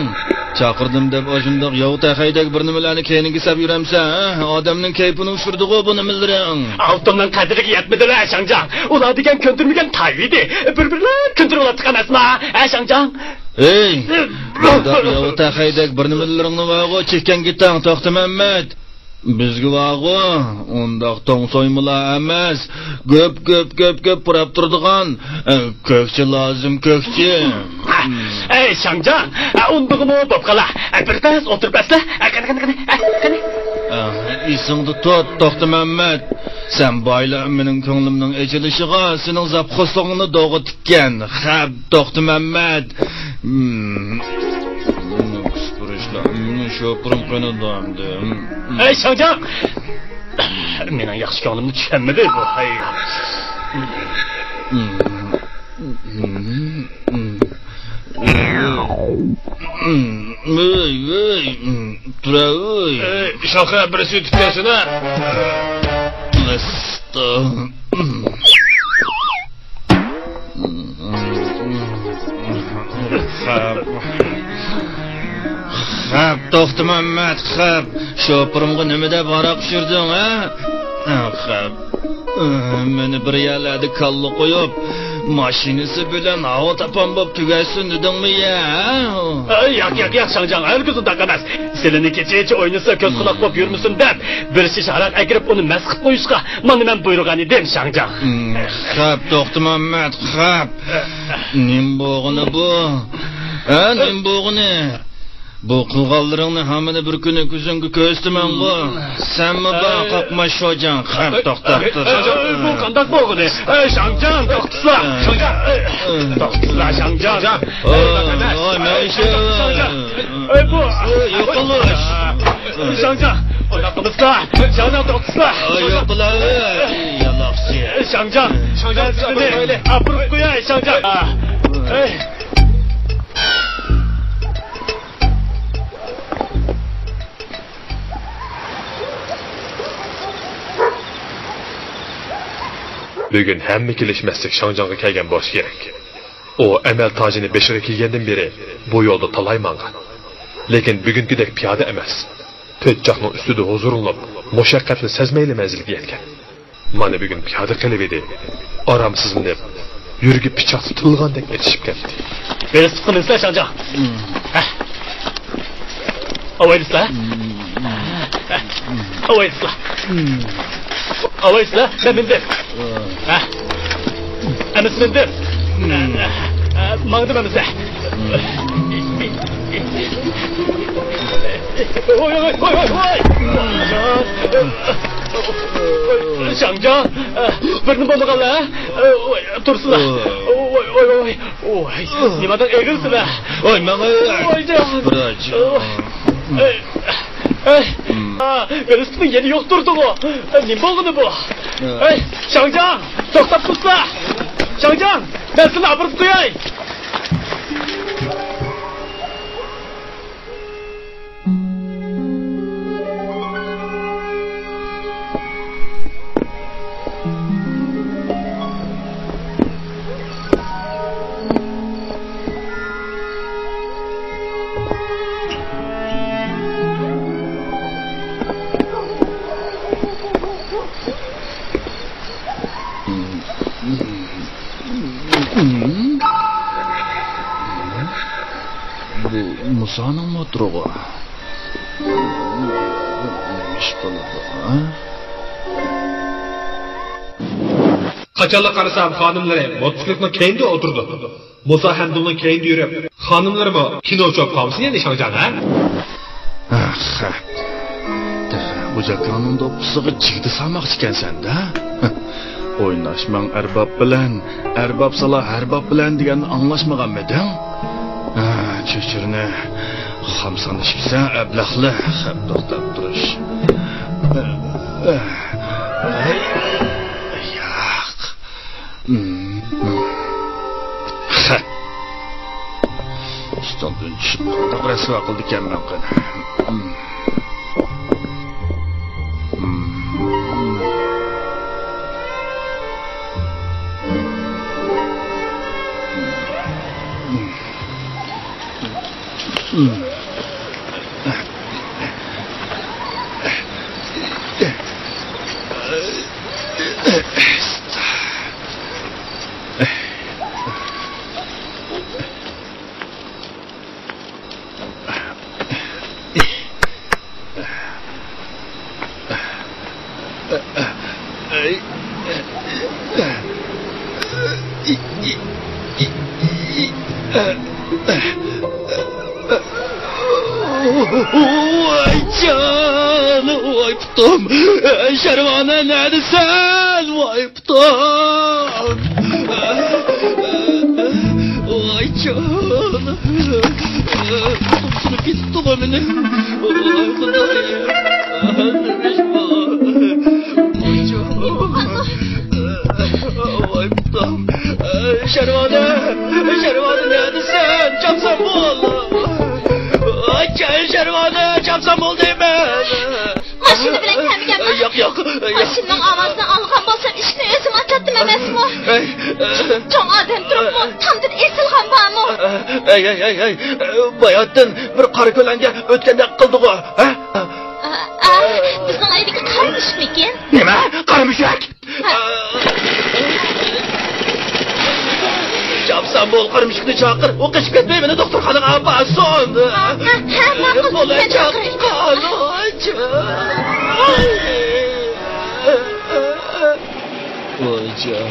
chaqirdim deb o'shundoq yov tahaydek bir nimalarni keyinga sab yuramsan, odamning kayfini ushirdi-ku bu nimalarning. Altından qadriga yetmedilar, Şangjan. Ular degan ko'ndirmagan tayidi. Bir-birlar ko'ndirib olayotgan emasmi, Şangjan? Hey, yov tahaydek bir nimalarni vaqo chekkanga tang to'xtamanmat. Bizga vaqo undaq tong so'ymular emas, ko'p purab turadigan ko'kchi lozim, ko'kchi. Ey Şangjan, undug'ini bo'p qala. Birpas o'tirib asla. Qani. Esingni tut, To'xta Mehmet. Sen bayla mening ko'nglimning echilishiga sening zapxoslığını doğu tikkan. Xab, To'xta Mehmet. Şopurum qanadı. Ey Şangcan! Mening yaxshi ko'nglimni tushunmadi bu. Hay. Tura oy. Şalqa bir su tutgasın ha. Xab, To'xta Mehmet, xab. Şopurimga nima deb aroq pishirding, ha? Xab. Meni bir yerlarda kalla qo'yib, mashinasi bilan havo tapan bo'lib tugasin dedingmi ya? Yo'q, Şangcan, herkes undaq emas. Selini kecha o'ynasa ko'z quloq bo'lib yurmisin deb, bir shish aroq agirib uni mast qilib qo'yishga mana men buyurgan edim, Şangcan. Xab, To'xta Mehmet, xab. Nim bo'g'ini bu? Nim bo'g'ini? Bu qilganlaringni hammani bir kuni ko'zimga ko'zdiman-ku. Senmi bor qoqma sho'jan, xab to'xtab tur. Bu qanday bo'ldi? Şangcan, to'xtaslar. Şangcan. To'xtaslar, Şangcan. Oy, meşe. Bu. Yo'qlash. Şangcan. Oynatmamızlar. Şangcan, to'xtaslar. Yo'qlar. Yaloqchi. Şangcan. Şangcan seni apırıp qo'yay, Şangcan. Bugün hamma kelishmaslik Şangjanga kelgan bo'lishi kerak. O amal tojini beshiga kelgandan beri bu yo'lda talaymangan. Lekin bugünkidek piyoda emas. To'tchoqning ustida huzurlanib, mushaqqatni sezmayli manzilga yetgan. Mana bugun piyoda qilib edi. Aramsizlanib, yuragi pichoq tutilgandek etishib ketdi. Beni sıkınızla Şangcan. Avaydısla. Avaydısla. Avaydısla. Ben bindim. Enes bindim. Mağdım Enes'e. Oy. Şangcan. Birini bulmadan ha. Dursunlar. Oy. Nimadan eğilsin ha. Oy, mağır. Oy can. Bırak. Verisinin yeri yokturdu bu. Ne oldu bu? Şangcan. Toktap tutsa. Şangcan. Ben sana apırıp koyayım. Bu Musa'nın motoru. Neymiş bu? Qachonlar qarasam xonimlari mototsiklning keyinda o'tirdi. Musa ham bundan keyinda yurib, xonimlarmi kino chop qolsin endi Şangjan ha? Bu jakanın do'ppisiga jigdi salmoqchi ekansan-da. O'ynashmang arbab bilan, arbab sala arbab bilan deganni anglashmaganmiding? Chechirni xamsanishibsan ablahli, xab to'xtab turish. Yo'q. Stoldan tushib qoldi, rasvo qildi ekanman qani. Oy canım, oy putum. Sharvona neredesin? Vay putum. Vay canım. Putum gitti beni. Vay Xudoyim. Nimish bu? Vay putum. Sharvona neredesin? Çapsam bol. Sharvona çapsam bol deyman. Mashina bilan kelganman. Yo'q. Mashinaning ovozini olgan bo'lsam, ishni o'zim ochdim emasmi? Cho'ng odam turibmi? Qanday esilgan bormi? Ey. Bayotdan bir qora ko'langa o'tgandek qildi-ku, ha? Bizning aybiga qarmishmikin? Nima? Qora mushak. Çapsam bol qarmishni chaqir. O qishib ketmay meni doktorxonaga olib borsin. Bo'lay chaqir. Voy can.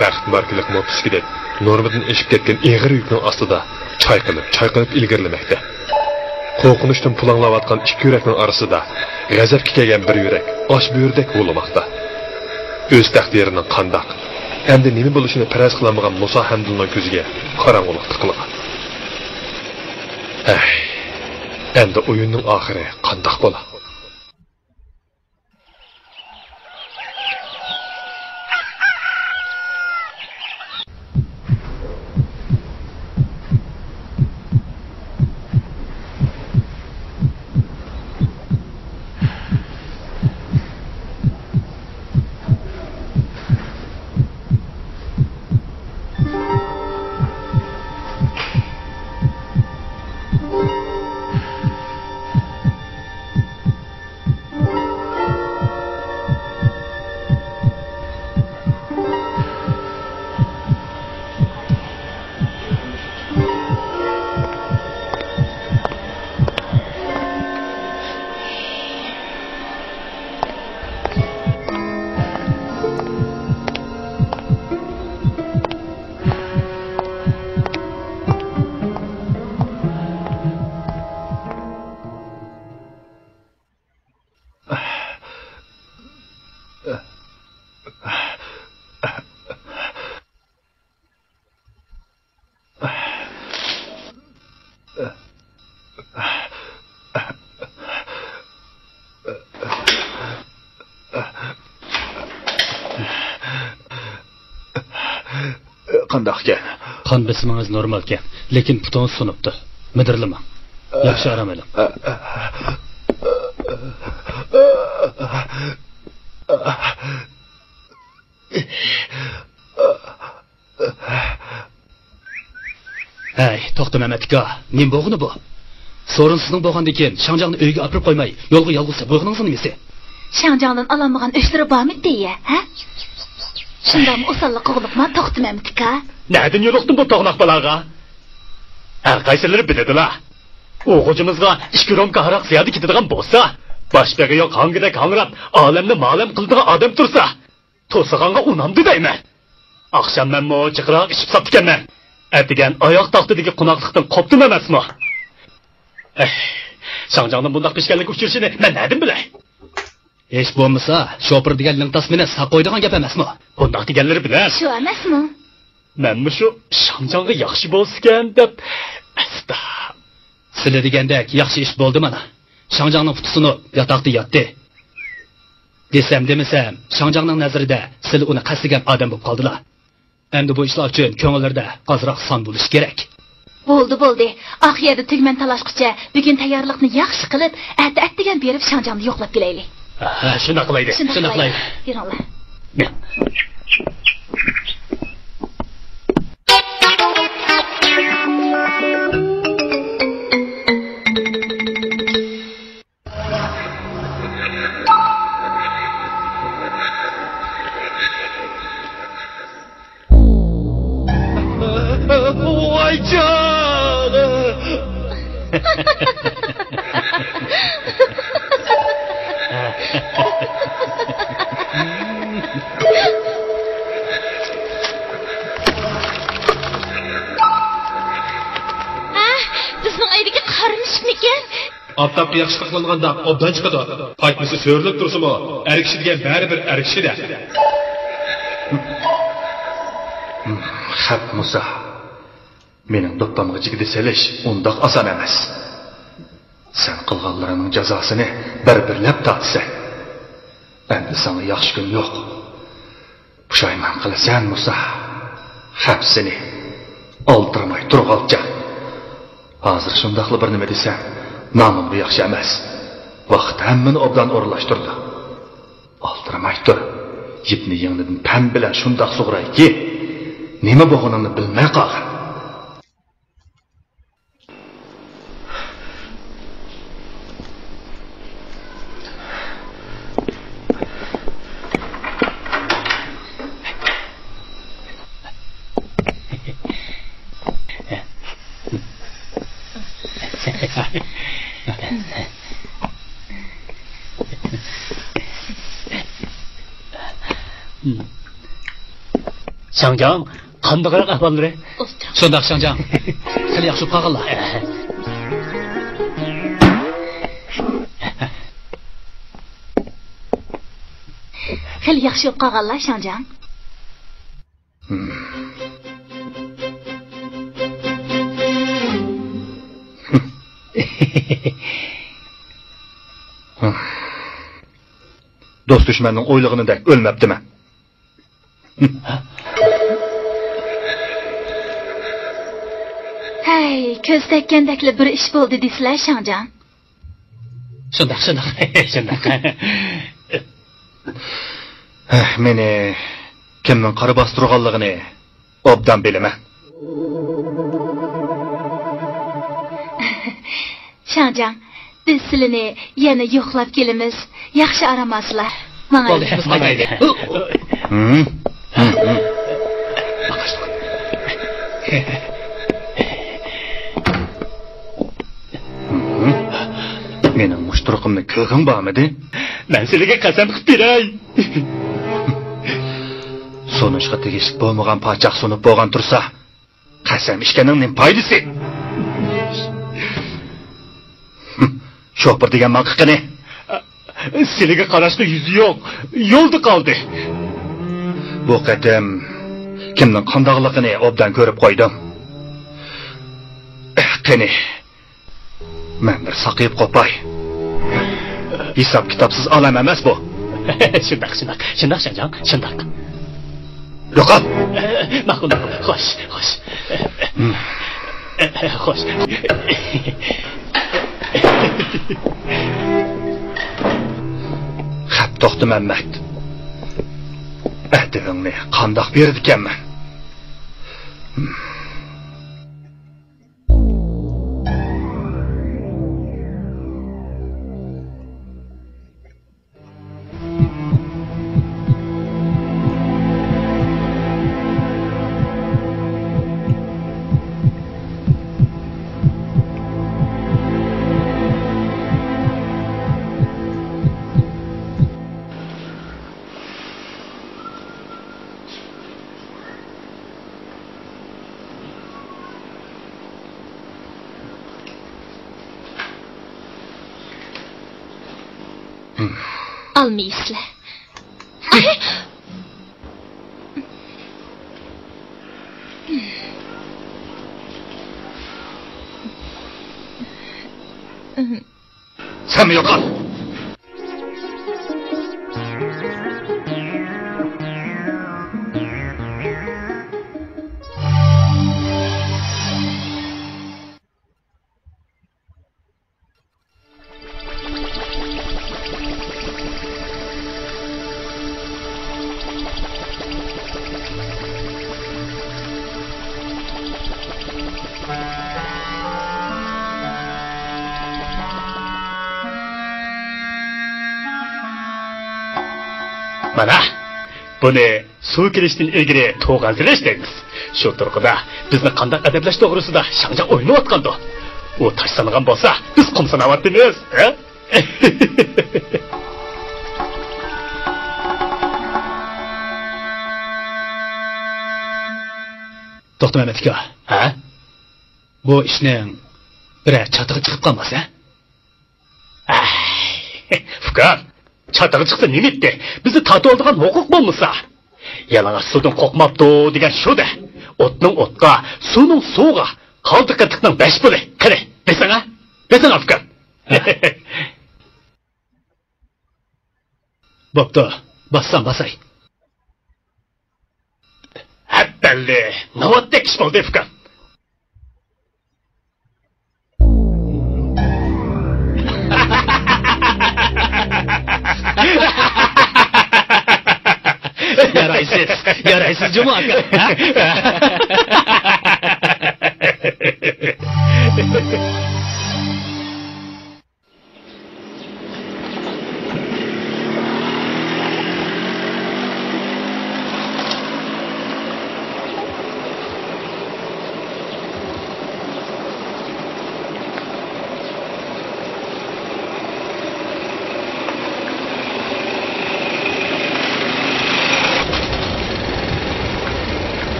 Baxt markalik motosiklet normadan eshib ketgan eg'ir yukning ostida chayqalib ilgirlamoqda. Qo'rqinishdan pulanglayotgan ikki yurakning orasida g'azabga kelgan bir yurak osh bo'yrdek bo'lmoqda. O'z taqdirining qandoq, endi nima bo'lishini faraz qilmagan Musa Hamdulning ko'ziga qorong'ulik tiqilgan. Endi o'yinning oxiri qandoq bo'ladi? Qandaqkan? Qon besimingiz normal ekan, lekin putungiz sunibdi. Midirlamang. Yaxshi aram eling. Hey, to'xtam Amatika. Nim bo'g'ini bu? Sorun sizning bo'lgandan keyin Shangjangni uyga olib qo'ymay, yo'lga yolg'izsa bo'g'iningizmi nimasi? Shangjangdan olamagan ishlari bormi deya, ha? Shundami osonlik qilibman, to'xtam Amatika. Nereden yo'liqdin bu to'g'naq balaga? Har qaysilari biladilar. O'quvchimizga 2 romka haraq ziyodi ketadigan bo'lsa, boshpag'i yo'q hangidek hangrab, olamni ma'lum qildigan odam tursa, to'sig'anga unamdi deyman. Oqshom men mo'chiqroq ishib sotganman. Atigan oyoq taxtidagi qo'noqlikdan qopdim emasmi? Shangjangdan bundoq pishkanlik uchirishini men nereden bilay? Hech bo'lmasa, shopir degan lintasmini saqoydigan gap emasmi? Bundoq deganlari bilan. Shu emasmi? Men shu Shangjangga yaxshi bo'lsa-kan deb asta. Sizlar degandek yaxshi ish bo'ldi mana. Shangjangning futusini yotoqda yotdi. Desam demasam, Shangjangning nazarida sizlar uni qasdigan odam bo'lib qoldilar. Endi bu ishlar uchun ko'ngillarda ozroq son bo'lish kerak. Bo'ldi. Oq yerda tugman talashqicha bugun tayyorlikni yaxshi qilib, atdigan berib Shangjangni yo'qlab kelaylik. Shunday qilaylik. Yuringlar. Vay canım. Bizning aybiga qarmishmikan? Oftobga yaxshi qilinganda obdan chiqadi. Paytmisi so'rilib tursimi, erkishi degan baribir erkishi-da. Xap Musa. Mening do'ppamga jigdi selish undoq oson emas. Sen qilganlarining jazosini bir-birlab tortsan. Endi sana yaxshi kun yo'q. Pushaymon qilasan Musa. Hapsini oldirmay turg'olcha. Hozir shundaqli bir nima desam, nomimga yaxshi emas. Vaqt hammani obdan o'rlashtirdi. Oldirmay tur. Yipni yengnidan pan bilan shundoq sug'rayki, nima bo'lganini bilmay qolgan. Şang장, qandaqroq ahvollari? Shundoq Shangjan. Sal yaxshi qolganlar. Xil yaxshi qolganlar Shangjan. Do'st dushmanning o'ylig'inidek o'lmabdimi? Hey, ko'z tekkandakli bir ish bo'ldi deysizlar Shangjan. Shundoq. Meni kimning qari bostirganligini obdan bilaman. Shangjan, biz sizlarni yana yo'qlab kelamiz. Yaxshi aramasizlar. Bo'ldi, mayli. Mening mushturqimni ko'rgin bormidi? Men sizlarga qasam qilib beray. So'nishga tegishli bo'lmagan pochaq sunib bo'lgan tursa, qasam ishkaningning foydasi. Sho'pir degan manqiqini. Sizlarga qarashga yuzi yo'q. Yo'lda qoldi. Bu qatam kimning qandoqligini obdan ko'rib qo'ydim. Qani. Men bir saqib qopay. Hisob kitobsiz olam emas bu. Shundoq, Shangjan, shundoq. Yo'qol. Ma'qul, xo'sh. Xo'sh. Xap to'xti Mamat. Ahdingni qandoq berdi ekanman? Almaysizlar. Sen mi yo'qol? Mana buni suv kelishdan ilgari to'g'azlash deymiz. Shu turqida bizni qanday adablash to'g'risida Shangjan o'ynayotgandi. U tashlangan bo'lsa, biz qumsanayapmiz, ha? To'xtamayman aka. Ha? Bu ishning bir chatig'i chiqib qolmasa? Fıkar, çatağı çıksa ne etti? Bizi tatı olduğun hukuk bulmuşsa. Yalana sudun kokmaptı degen şu de. Otның otqa, suның suğa, kaldık katıkның beş bölü. Kale, desene Fıkar. Boptu, bassam basay. Hep belli, navattek iş oldu Fıkar. Yaraysız Cuma aka.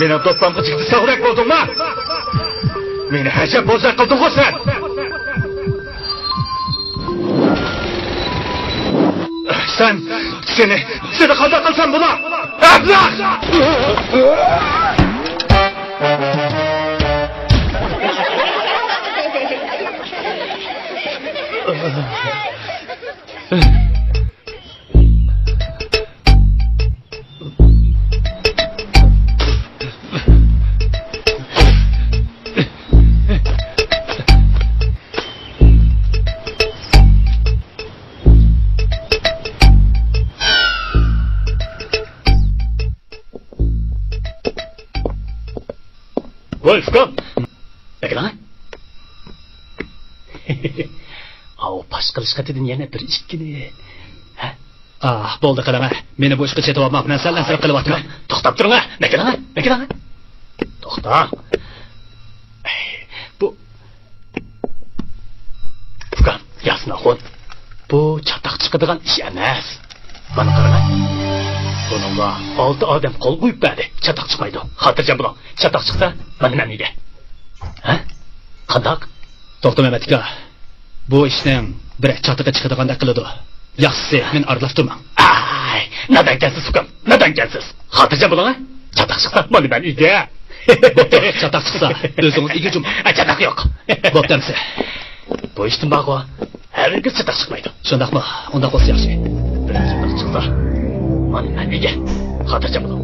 Meni to'plamga chiqdi savrak bo'ldingmi? Meni hajab bo'zaq qilding-ku sen. Seni qanday qilsam buni? Ablah! Wolfgang! Bekle. Av paş qilishga dedin yana bir ikkini. Bo'ldi qalama. Meni bu ishga chetib olmoq bilan sallansirib qilyapman. To'xtab turing, bekle. To'xta. Bu Fıkar, yasna xon. Bu çataq chiqadigan ish emas. Bana qarang. Bununla 6 odam qo'l qo'yib berdi. Çataq chiqmaydi. Xotirjam bo'ling. Çataq chiqsa, mana nega? Ha? Qandaq? To'xta Mehmet aka. Bu ishning bir chataga chiqadigandek qiladi. Yaxshisi, men aralab turmang. Ay, nadan kelsiz Fıkar? Nadan kelsiz? Xotirjam bo'ling. Çataq chiqsa, mana men uyga. Çataq chiqsa, o'zingiz uyga jum. Çataq yo'q. Bo'ptamsa. Bu ishdan bag'o. Hergiz çataq chiqmaydi. Shundaqmi? Unda qo'ysa yaxshi. Bir çataq chiqsa, mana nega? Xotirjam bo'ling.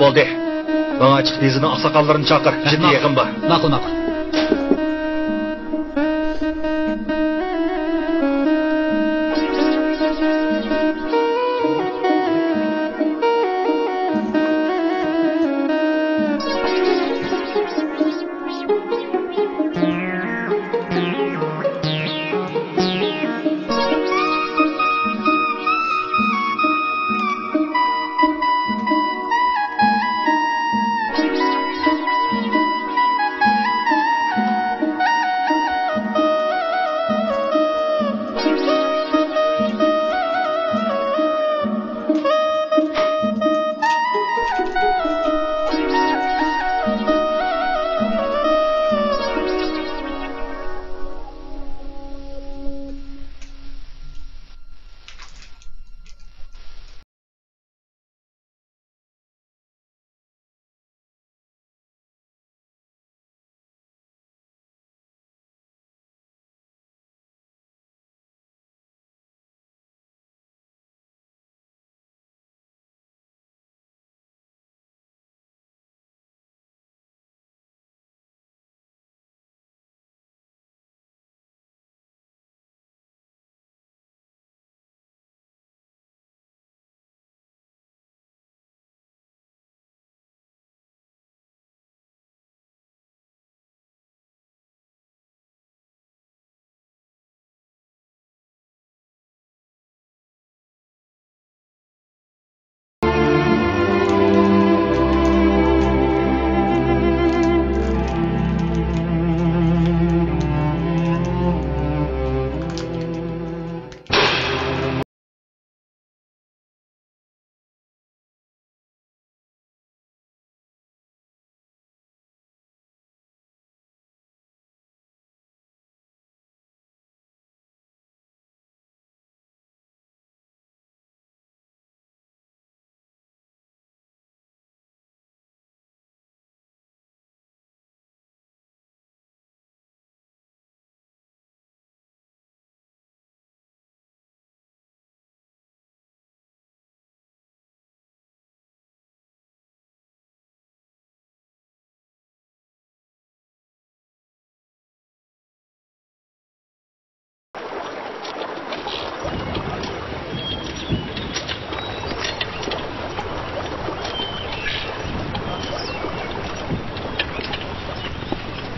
Bo'ldi. Bana açık dizini asaqallarını çaqır. Ciddi yığın ba. Ma'qul.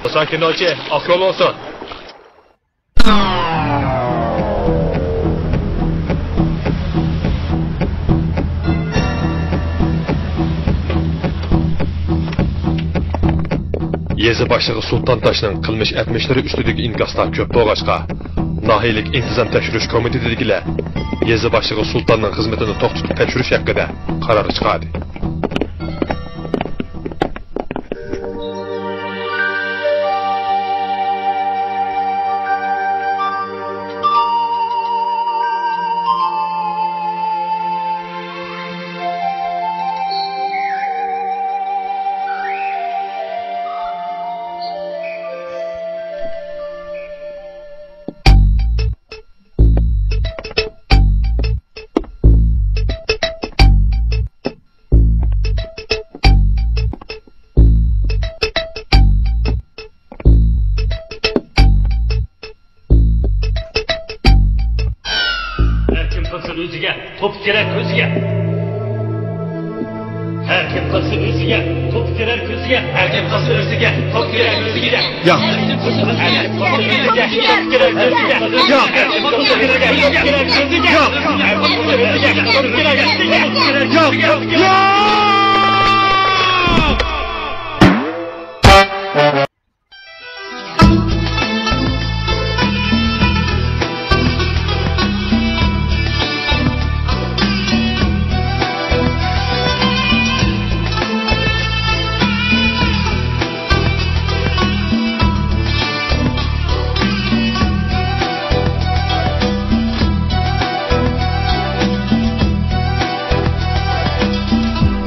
Sakin olchi, oq yo'l olsun. Yezi başlığı Sultan Taş'ın qilmish etmişleri üstüdeki inkaslar köp boğaçqa, Nahiylik İntizam Tekşürüş Komitetidikiler yezi başlığı Sultan'ın hizmetini to'xtatib tekşürüş hakkında karar chiqadi. Top girer közüge. Her kim kası özüge, top girer közüge. Her kim kası özüge, top girer közüge. Ya. Her kim kası özüge, top girer közüge. Her kim kası özüge, top girer közüge. Ya. Her kim kası özüge, top girer közüge. Her kim kası özüge, top girer közüge. Ya.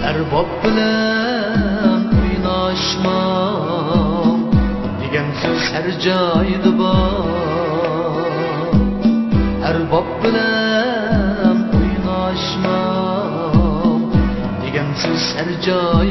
Erbab bilen oynaşmam degan so'z her joyda bor. Erbab bilen oynaşmam degan so'z her joyda